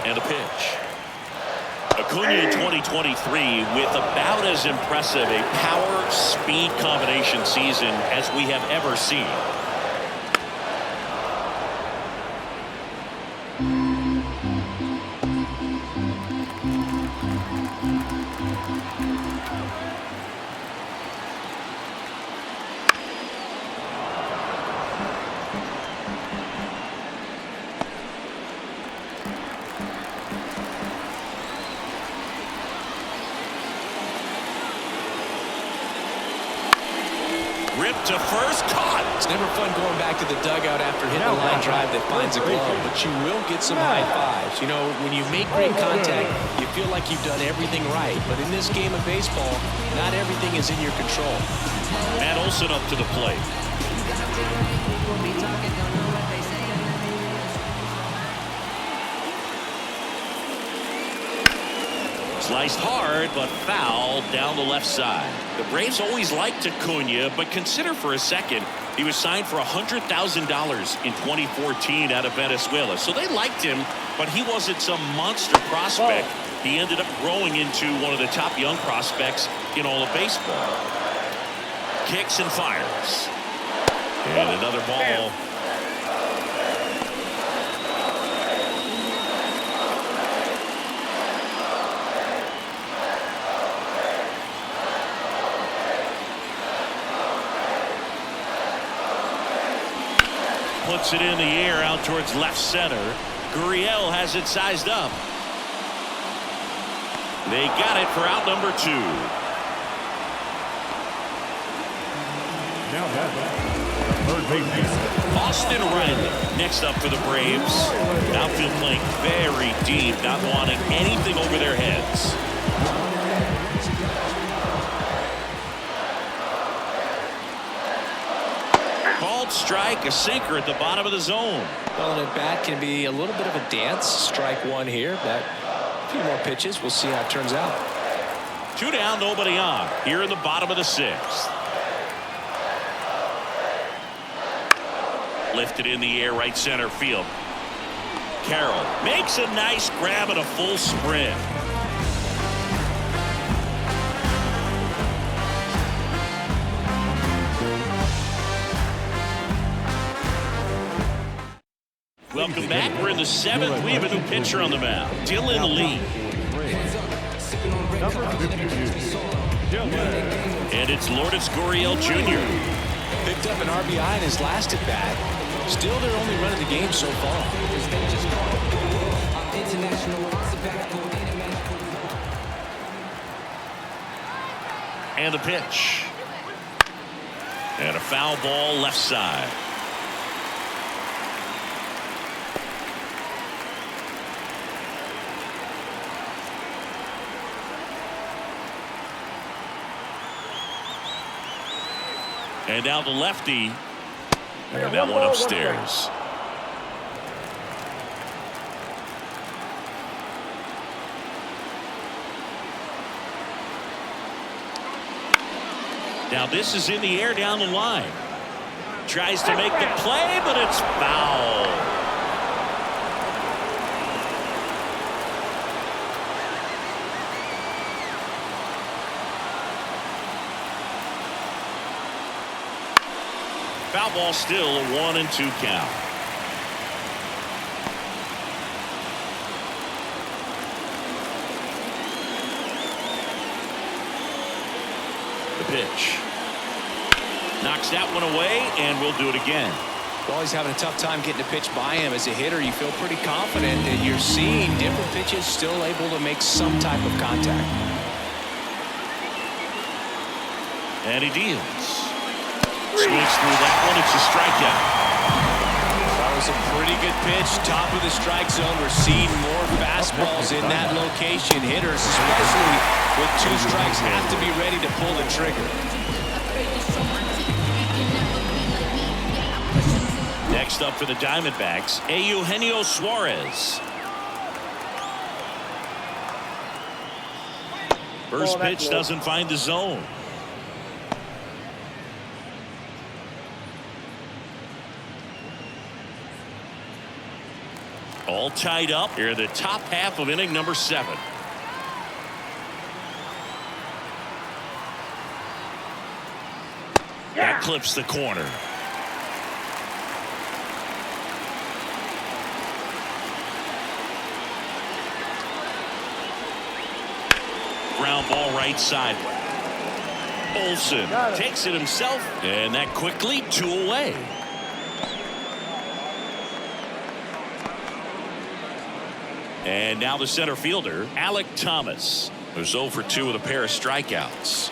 And a pitch. Acuna in 2023 with about as impressive a power-speed combination season as we have ever seen. to first, caught. It's never fun going back to the dugout after hitting a line drive that finds a glove, but you will get some high fives. You know, when you make great contact, you feel like you've done everything right. But in this game of baseball, not everything is in your control. Matt Olson up to the plate. Sliced hard, but foul down the left side. The Braves always liked Acuna, but consider for a second, he was signed for $100,000 in 2014 out of Venezuela. So they liked him, but he wasn't some monster prospect. He ended up growing into one of the top young prospects in all of baseball. Kicks and fires. And another ball. Puts it in the air out towards left center. Gurriel has it sized up. They got it for out number 2. Now third base. Austin Riley next up for the Braves. Outfield playing very deep, not wanting anything over their heads. Called strike, a sinker at the bottom of the zone. Well, an at-bat can be a little bit of a dance. Strike one here, but a few more pitches. We'll see how it turns out. 2 down, nobody on. Here in the bottom of the 6th. Lifted in the air, right center field. Carroll makes a nice grab and a full sprint. Welcome back. We're in the 7th. We have a new pitcher on the mound, Dylan Lee. Number 52, Dylan. And it's Lourdes Gurriel Jr. Picked up an RBI in his last at-bat. Still their only run of the game so far. And the pitch. And a foul ball left side. And now the lefty. And that one upstairs. Now this is in the air down the line. Tries to make the play, but it's foul. Foul ball, still a 1-2 count. The pitch. Knocks that one away, and we'll do it again. Well, he's having a tough time getting a pitch by him. As a hitter, you feel pretty confident that you're seeing different pitches still able to make some type of contact. And he deals. Swings through that one. It's a strikeout. That was a pretty good pitch. Top of the strike zone. We're seeing more fastballs in that location. Hitters, especially with 2 strikes, have to be ready to pull the trigger. Next up for the Diamondbacks, Eugenio Suarez. First pitch doesn't find the zone. All tied up here in the top half of inning number 7. That clips the corner. Ground ball right side. Olson takes it himself, and that quickly 2 away. And now the center fielder, Alek Thomas, who's 0 for 2 with a pair of strikeouts.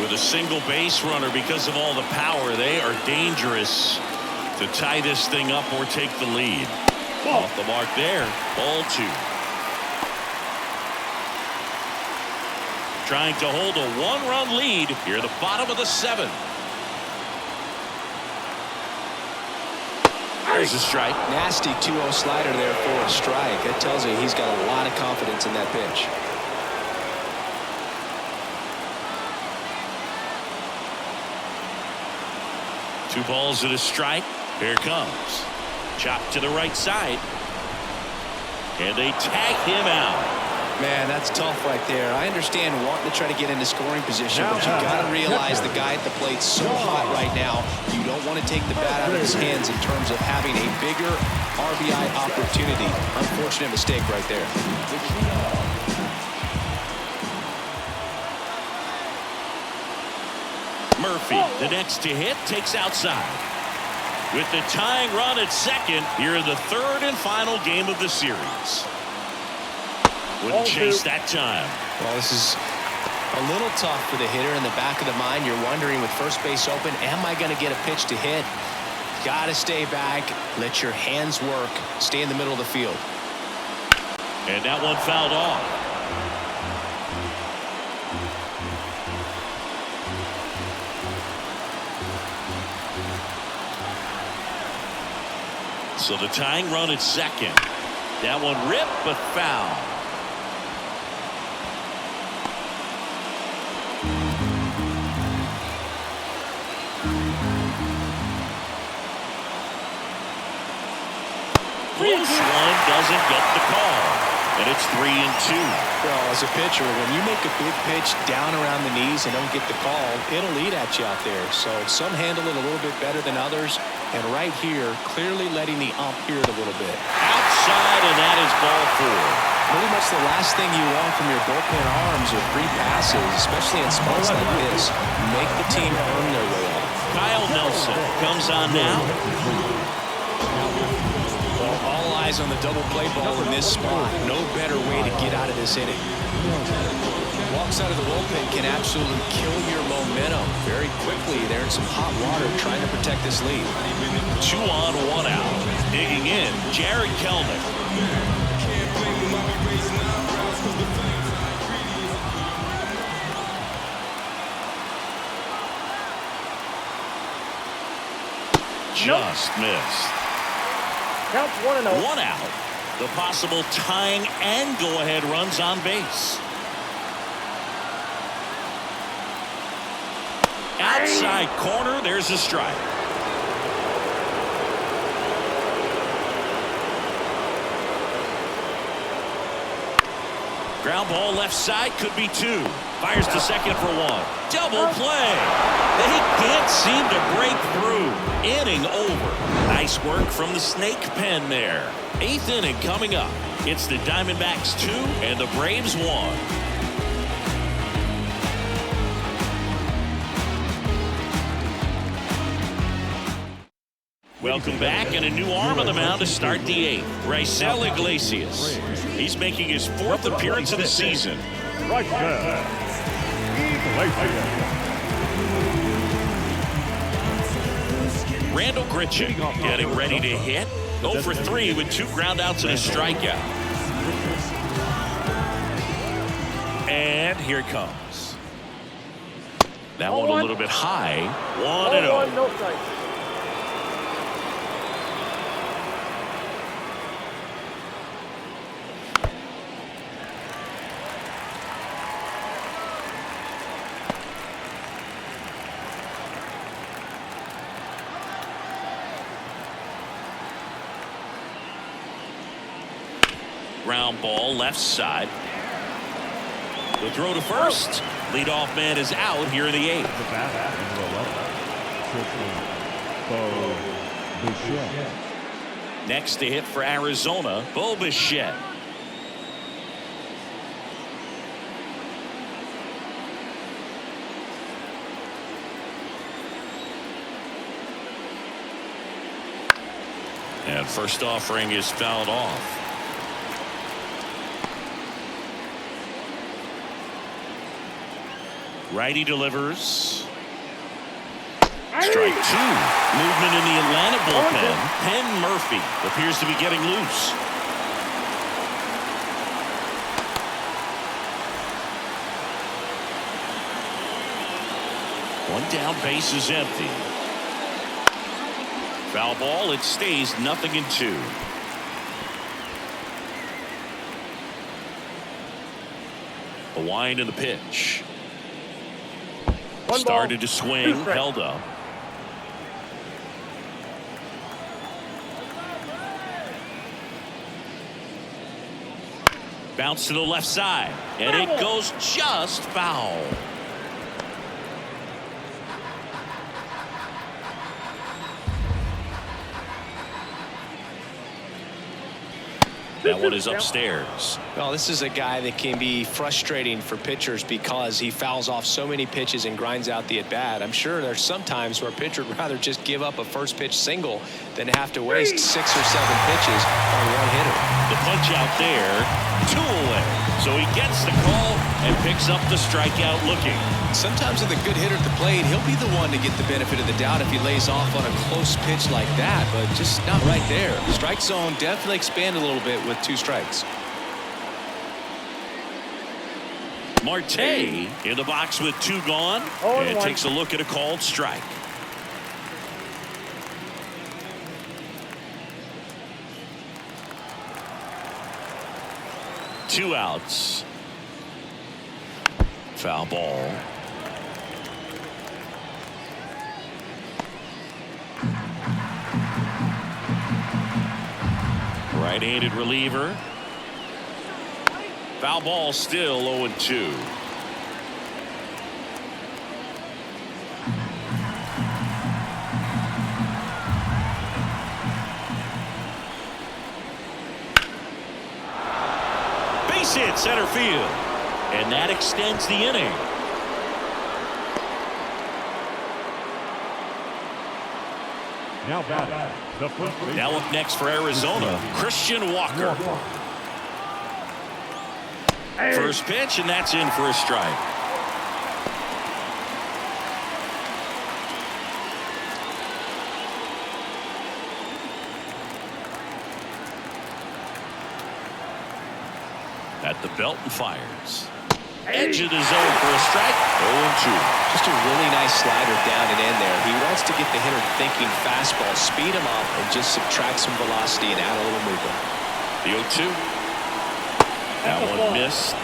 With a single base runner because of all the power, they are dangerous to tie this thing up or take the lead. Off the mark there. Ball 2. Trying to hold a 1-run lead here at the bottom of the 7th. There's a strike. Nasty 2-0 slider there for a strike. That tells you he's got a lot of confidence in that pitch. Two balls and a strike. Here it comes. Chop to the right side. And they tag him out. Man, that's tough right there. I understand wanting to try to get into scoring position, but you got to realize the guy at the plate's so hot right now. You don't want to take the bat out of his hands in terms of having a bigger RBI opportunity. Unfortunate mistake right there. Murphy, the next to hit, takes outside. With the tying run at second, here in the 3rd and final game of the series. Wouldn't chase that time. Well, this is a little tough for the hitter. In the back of the mind, you're wondering with first base open, am I going to get a pitch to hit? Got to stay back. Let your hands work. Stay in the middle of the field. And that one fouled off. So the tying run at second. That one ripped but foul. Close one doesn't get the call. And it's 3-2. Well, as a pitcher, when you make a big pitch down around the knees and don't get the call, it'll eat at you out there. So some handle it a little bit better than others. And right here, clearly letting the ump hear it a little bit. Outside, and that is ball 4. Pretty much the last thing you want from your bullpen arms are free passes, especially in spots like this. Make the team earn their way out. Kyle Nelson comes on now. Well, all eyes on the double play ball in this spot. No better way to get out of this inning. Walks out of the bullpen can absolutely kill your momentum very quickly. They're in some hot water trying to protect this lead. 2 on, 1 out. Digging in, Jared Kelnick. Just missed. Counts 1-0. 1 out. The possible tying and go-ahead runs on base. Outside corner, there's a strike. Ground ball left side, could be 2. Fires to second for 1. Double play. They can't seem to break through. Inning over. Nice work from the snake pen there. 8th inning coming up. It's the Diamondbacks 2 and the Braves 1. Welcome back, and a new arm on the mound to start the 8th. Raisel Iglesias. He's making his 4th appearance of the season. Right there. Randall Grichuk getting ready to hit. 0 for 3 with 2 groundouts and a strikeout. And here it comes. That one a little bit high. 1-0. No strikes. Ground ball left side. The throw to first. Leadoff man is out here in the 8th. Next to hit for Arizona, Bo Bichette. And first offering is fouled off. Righty delivers. Strike two. Movement in the Atlanta bullpen. Penn Murphy appears to be getting loose. One down, base is empty. Foul ball, it stays 0-2. A wind in the pitch. Started to swing, held up. Bounce to the left side, and it goes just foul. That one is upstairs. Well, this is a guy that can be frustrating for pitchers because he fouls off so many pitches and grinds out the at-bat. I'm sure there's some times where a pitcher would rather just give up a first pitch single than have to waste 6 or 7 pitches on one hitter. The punch out there, 2 away. So he gets the call and picks up the strikeout looking. Sometimes with a good hitter at the plate, he'll be the one to get the benefit of the doubt if he lays off on a close pitch like that, but just not right there. The strike zone definitely expanded a little bit with 2 strikes. Marte in the box with 2 gone, and takes a look at a called strike. Two outs. Foul ball. Right-handed reliever. Foul ball, still 0-2. Base hit center field, and that extends the inning. Now batting, the first baseman. Now up next for Arizona, Christian Walker. First pitch, and that's in for a strike. At the belt and fires. Edge of the zone for a strike. 0-2. Just a really nice slider down and in there. He wants to get the hitter thinking fastball, speed him up, and just subtract some velocity and add a little movement. The 0-2. That one missed.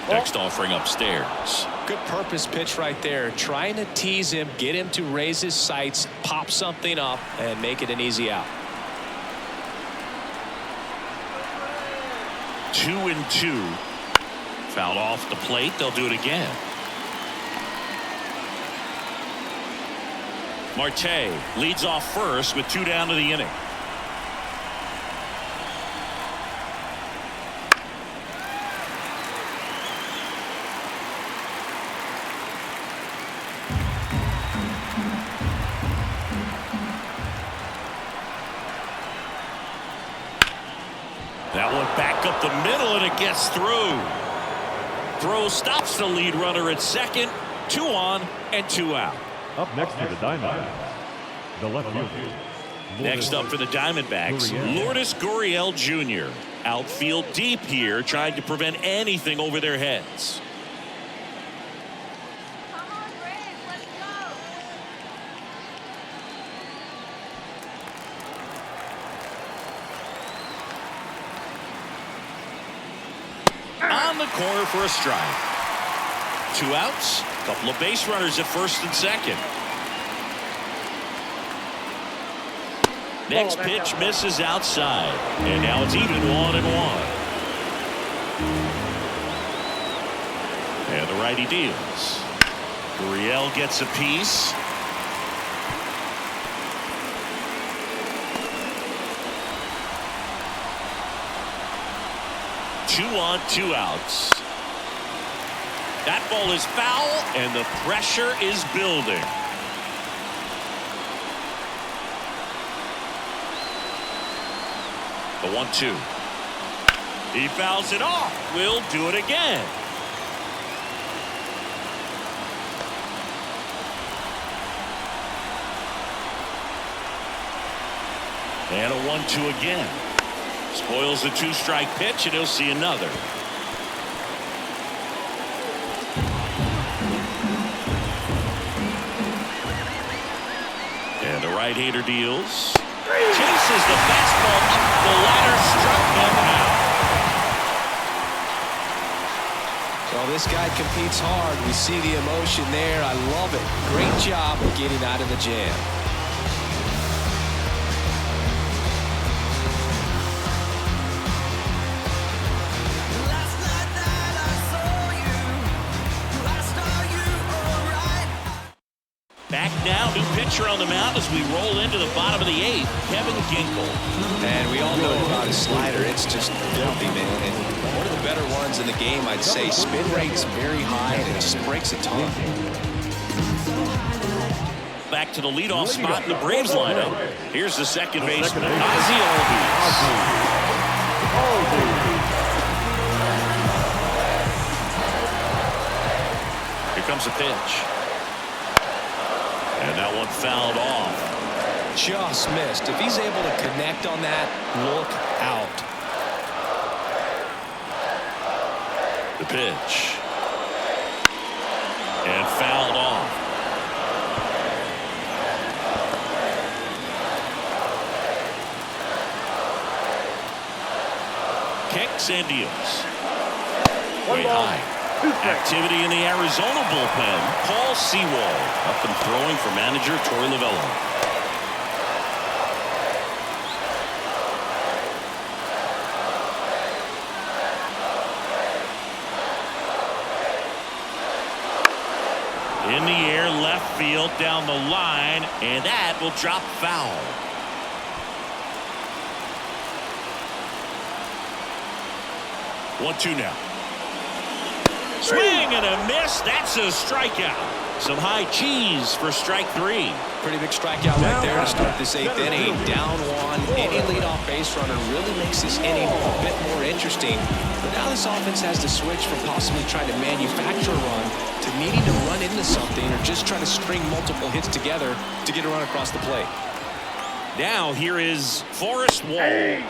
Next offering upstairs. Good purpose pitch right there. Trying to tease him, get him to raise his sights, pop something up, and make it an easy out. 2-2. Fouled off the plate. They'll do it again. Marte leads off first with 2 down to the inning. That one back up the middle, and it gets through. Throw stops the lead runner at second. 2 on and 2 out. Up next to the Diamondbacks, the left fielder. Next up for the Diamondbacks, Lourdes Gurriel Jr. Outfield deep here, trying to prevent anything over their heads. On the corner for a strike. 2 outs, couple of base runners at first and second. Next pitch misses outside, and now it's even 1-1. And the righty deals. Gurriel gets a piece. Two on, 2 outs. That ball is foul, and the pressure is building. The 1-2. He fouls it off. We'll do it again. And a 1-2 again. Spoils the 2-strike pitch, and he'll see another. And the right-hander deals. Chases the fastball up the ladder, struck him out. Well, this guy competes hard. We see the emotion there. I love it. Great job of getting out of the jam. Back now, new pitcher on the mound as we roll into the bottom of the 8th, Kevin Ginkel. And we all know about his slider. It's just filthy, man. And one of the better ones in the game, I'd say. Spin rate's very high, and it just breaks a ton. Back to the leadoff spot in the Braves lineup. Here's the second baseman, Ozzie Albies. Here comes a pitch. And that one fouled off. Just missed. If he's able to connect on that, look out. The pitch. And fouled off. Kicks and deals. Way high. Activity in the Arizona bullpen. Paul Sewald up and throwing for manager Torey Lovullo. In the air, left field, down the line, and that will drop foul. One-two now. Swing and a miss. That's a strikeout. Some high cheese for strike 3. Pretty big strikeout right there to start this 8th inning. Down 1. Any leadoff base runner really makes this inning a bit more interesting. But now this offense has to switch from possibly trying to manufacture a run to needing to run into something or just try to string multiple hits together to get a run across the plate. Now here is Forrest Wall.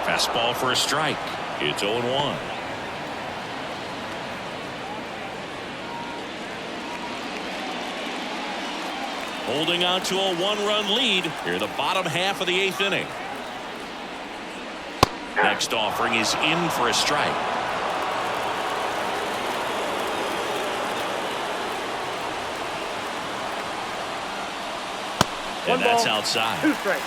Fastball for a strike. It's 0-1. Holding on to a 1-run lead here in the bottom half of the 8th inning. Next offering is in for a strike. And that's outside. 2 strikes.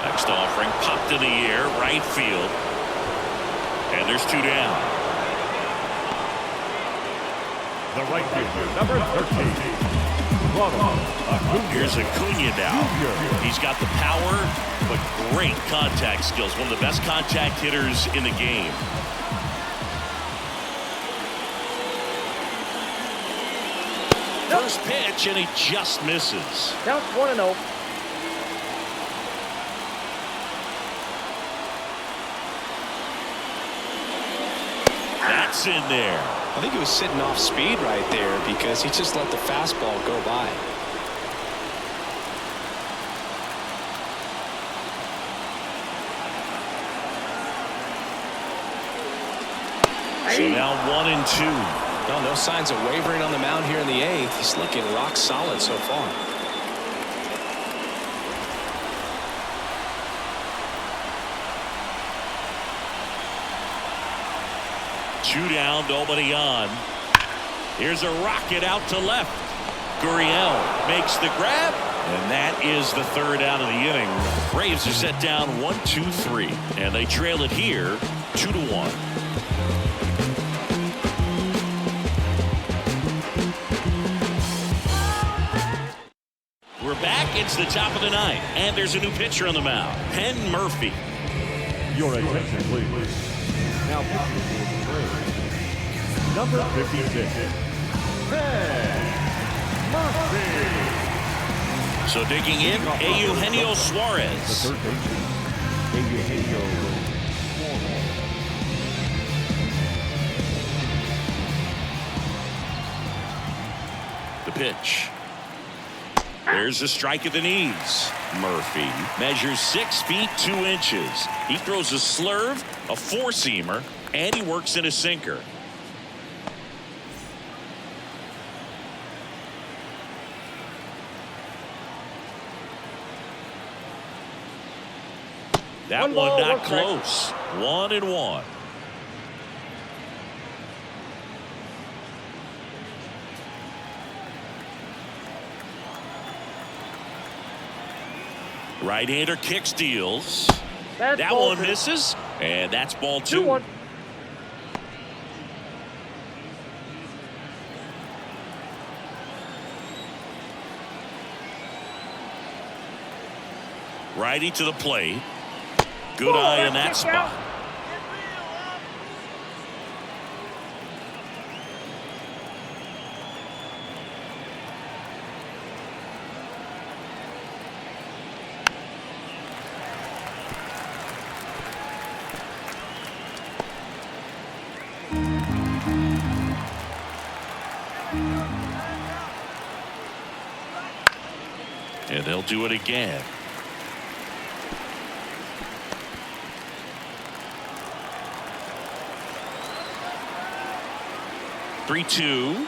Next offering popped in the air, right field. And there's 2 down. The right fielder, number 13. Here's Acuna now. He's got the power, but great contact skills. One of the best contact hitters in the game. First pitch, and he just misses. Count 1-0. That's in there. I think he was sitting off speed right there because he just let the fastball go by. So now 1-2. No signs of wavering on the mound here in the 8th. He's looking rock solid so far. Two down, nobody on. Here's a rocket out to left. Gurriel makes the grab, and that is the 3rd out of the inning. Braves are set down 1-2-3, and they trail it here 2-1. We're back. It's the top of the 9th, and there's a new pitcher on the mound, Penn Murphy. Your attention, please. Now pitching for the Braves, number 56. So digging in, Eugenio The Suarez. third baseman, Eugenio Suarez. The pitch. There's a strike at the knees. Murphy measures 6 feet 2 inches. He throws a slurve, a four-seamer, and he works in a sinker. That one not close. 1-1. Right-hander kick steals. That one misses, and that's ball 2. 2-1. Righty to the plate. Good eye in that spot. And they'll do it again. Three-two.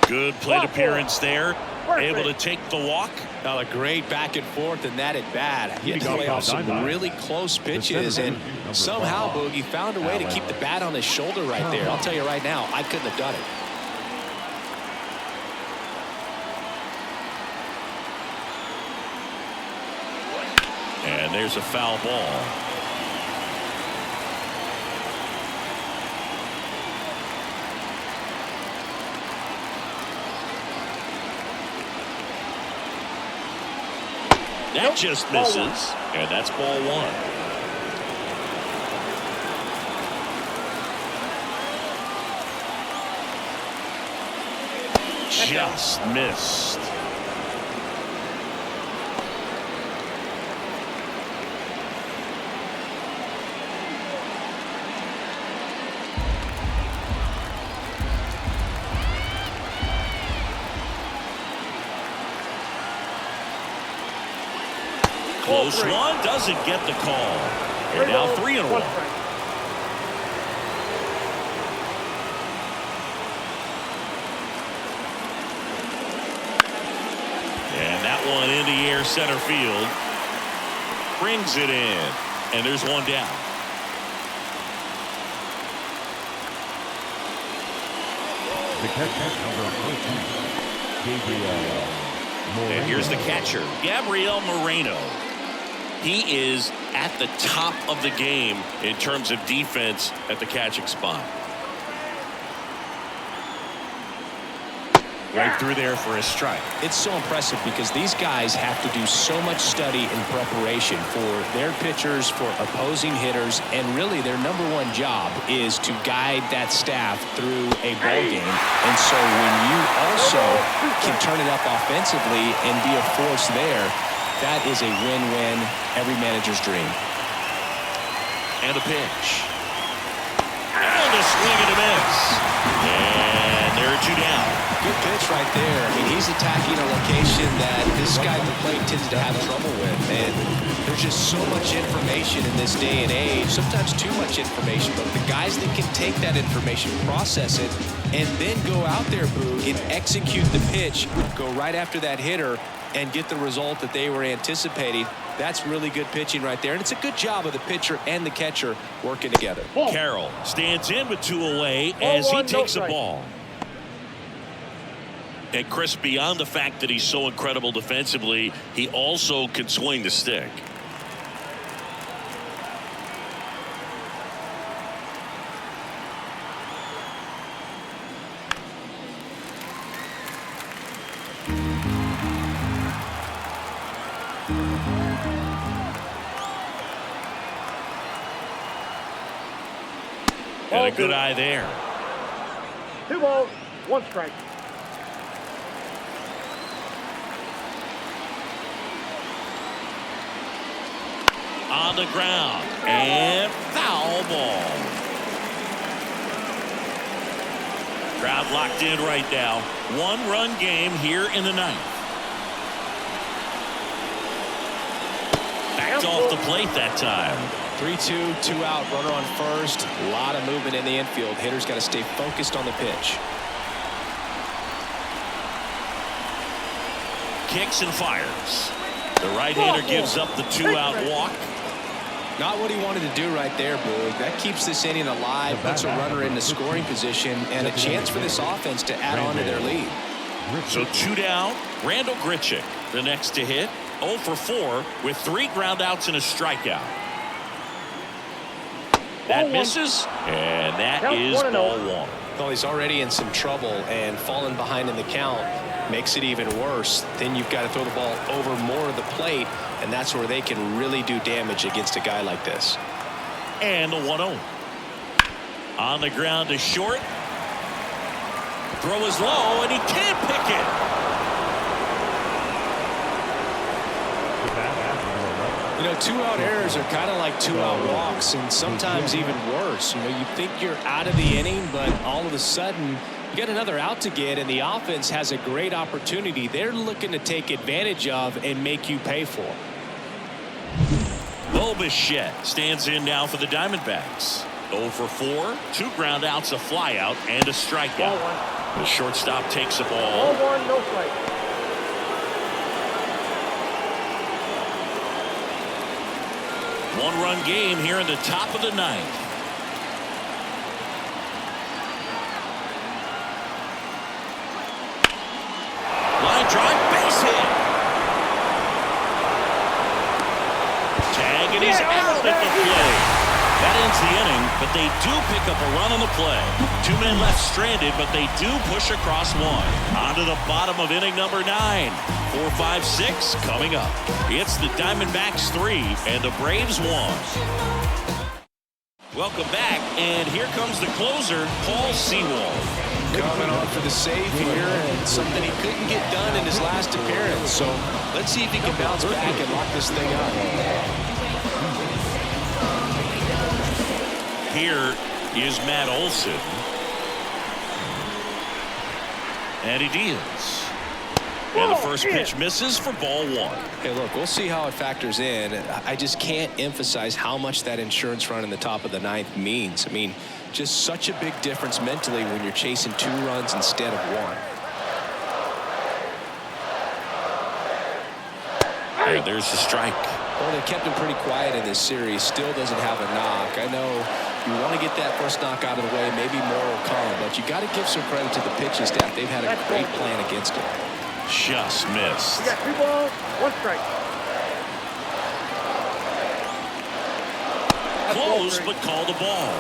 Good plate appearance there. Able to take the walk. Now a great back and forth in that at bat. He had to play off some really close pitches, and somehow Boogie found a way to keep the bat on his shoulder right there. I'll tell you right now, I couldn't have done it. And there's a foul ball. That just misses, and that's ball 1. Just missed. Close one, doesn't get the call. And now 3-1. And that one in the air center field. Brings it in. And there's one down. The catcher, number 14, Gabriel Moreno. And here's the catcher, Gabriel Moreno. He is at the top of the game in terms of defense at the catching spot. Right through there for a strike. It's so impressive because these guys have to do so much study and preparation for their pitchers, for opposing hitters, and really their #1 job is to guide that staff through a ball game. And so when you also can turn it up offensively and be a force there, that is a win-win, every manager's dream. And a pitch. And a swing and a miss. And there are 2 down. Good pitch right there. I mean, he's attacking a location that this guy at the plate tends to have trouble with. And there's just so much information in this day and age, sometimes too much information, but the guys that can take that information, process it, and then go out there, Boog, and execute the pitch, go right after that hitter, and get the result that they were anticipating. That's really good pitching right there. And it's a good job of the pitcher and the catcher working together. Carroll stands in with 2 away as he takes a ball. And Chris, beyond the fact that he's so incredible defensively, he also can swing the stick. And a good eye there. 2 balls, 1 strike. on the ground. And foul ball. Crowd locked in right now. 1-run game here in the ninth. Backed off the plate that time. 3-2, 2 out, runner on first. A lot of movement in the infield. Hitter's got to stay focused on the pitch. Kicks and fires. The right-hander gives up the 2-out walk. Not what he wanted to do right there, Boog. That keeps this inning alive, puts a runner in the scoring position, and a chance for this offense to add on to their lead. So 2 down. Randall Grichuk, the next to hit. 0 for 4 with 3 ground outs and a strikeout. That misses, and that is ball 1. Well, he's already in some trouble, and falling behind in the count makes it even worse. Then you've got to throw the ball over more of the plate, and that's where they can really do damage against a guy like this. And the 1-0. On the ground to short. Throw is low, and he can't pick it. You know, 2-out errors are kind of like 2-out walks, and sometimes even worse. You know, you think you're out of the inning, but all of a sudden you got another out to get, and the offense has a great opportunity they're looking to take advantage of and make you pay for. Bo Bichette stands in now for the Diamondbacks. 0 for 4, 2 ground outs, a fly out, and a strikeout. The shortstop takes the ball. Ball 1, no strike. One-run game here in the top of the ninth. Line drive, base hit. Tag, and he's out at the plate. That ends the inning, but they do pick up a run on the play. 2 men left stranded, but they do push across 1. On to the bottom of inning number 9. 4, 5, 6 coming up. It's the Diamondbacks 3 and the Braves 1. Welcome back, and here comes the closer, Paul Sewald. Coming on for the save here, and something he couldn't get done in his last appearance. So let's see if he can bounce back and lock this thing up. Here is Matt Olson. And he deals. And the first pitch misses for ball 1. Hey, look, we'll see how it factors in. I just can't emphasize how much that insurance run in the top of the ninth means. I mean, just such a big difference mentally when you're chasing 2 runs instead of 1. And there's the strike. Well, they kept him pretty quiet in this series. Still doesn't have a knock. I know you want to get that first knock out of the way. Maybe more will come, but you got to give some credit to the pitching staff. They've had a great plan against him. Just missed. You got 2 balls, 1 strike. Close, but called a ball.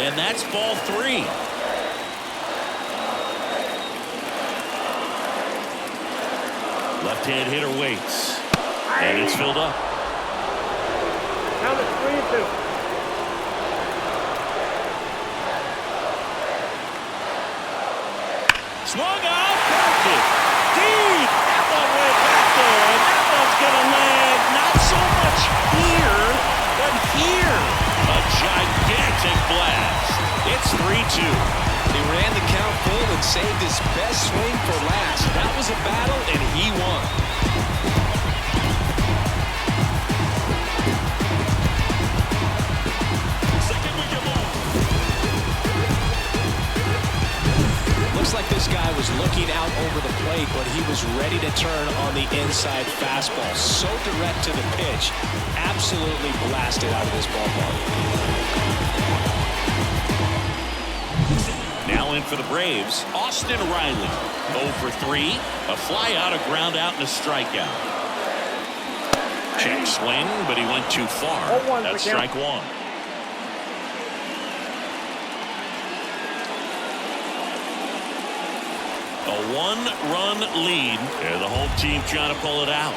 And that's ball 3. Left-hand hitter waits. And it's filled up. Now it's 3-2. Swung out, perfect. Deep. That one went back there, and that one's going to land not so much here, but here. A gigantic blast. It's 3-2. He ran the count full and saved his best swing for last. That was a battle, and he won. Looks like this guy was looking out over the plate, but he was ready to turn on the inside fastball. So direct to the pitch. Absolutely blasted out of this ballpark. Now in for the Braves, Austin Riley. 0 for 3. A fly out, a ground out, and a strikeout. Check swing, but he went too far. That's strike 1. A 1-run lead, and the home team trying to pull it out.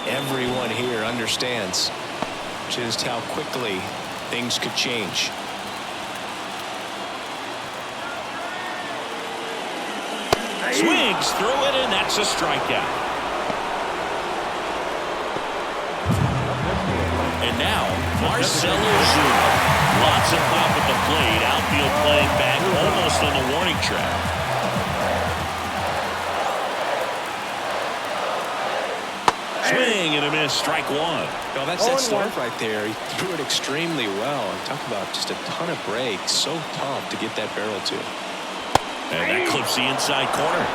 Everyone here understands just how quickly things could change. Swings through it, and that's a strikeout. And now, Marcelo Zuna. Lots of pop at the plate. Outfield playing back almost on the warning track. Swing and a miss. Strike one. Well, that's that stuff right there. He threw it extremely well. And talk about just a ton of breaks. So tough to get that barrel to. And that clips the inside corner.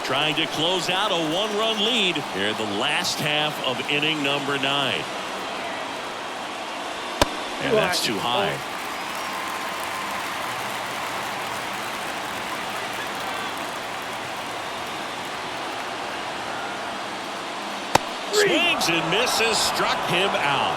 Trying to close out a one-run lead here in the last half of inning number 9. And that's too high. Swings and misses, struck him out.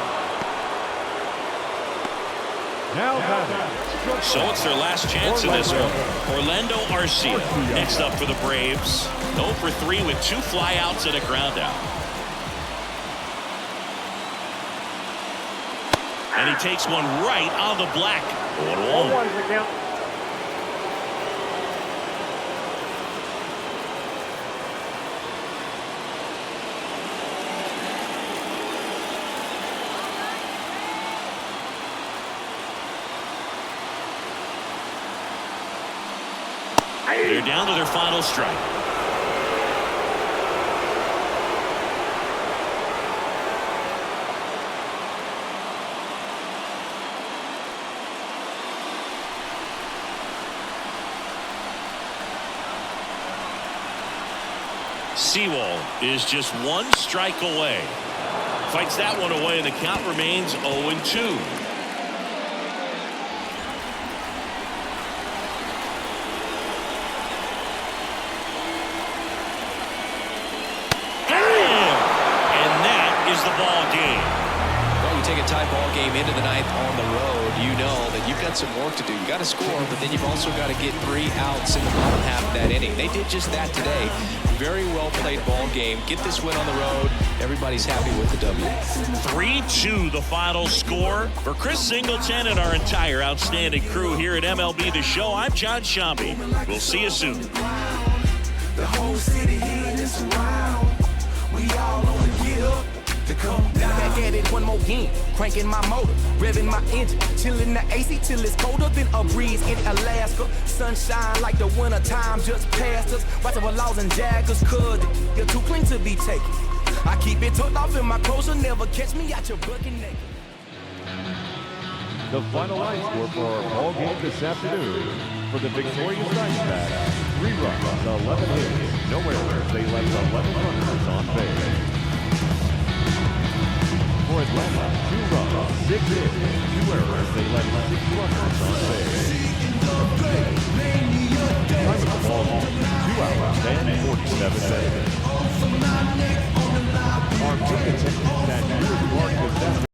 Now batting. So it's their last chance in this one. Orlando Arcia next up for the Braves. 0 for 3 with 2 flyouts and a ground out. And he takes one right on the black. 1-1. The count. They're down to their final strike. Sewell is just 1 strike away. Fights that one away, and the count remains 0-2. The ball game. Well, you take a tie ball game into the 9th on the road, you know that you've got some work to do. You got to score, but then you've also got to get 3 outs in the bottom half of that inning. They did just that today. Very well played ball game. Get this win on the road. Everybody's happy with the W. 3-2 the final score. For Chris Singleton and our entire outstanding crew here at MLB The Show, I'm John Sciambi. We'll see you soon. The whole city here is around. We all on the get up. Back at it one more game, cranking my motor, revving my engine, chilling the AC till it's colder than a breeze in Alaska. Sunshine like the winter time just passed us. Watching for laws and jaggers, cause you're too clean to be taken. I keep it tucked off in my clothes, you'll never catch me out your bucket naked. The final line score for our ball game this afternoon. For the victorious Diamondbacks, 3 runs, 11 hits, no errors. They left 11 runners on base. For Atlanta, 2 runs, 6 hits, 2 errors. They left 6 runners on base. Time of the ball, 2 hours and 47 minutes.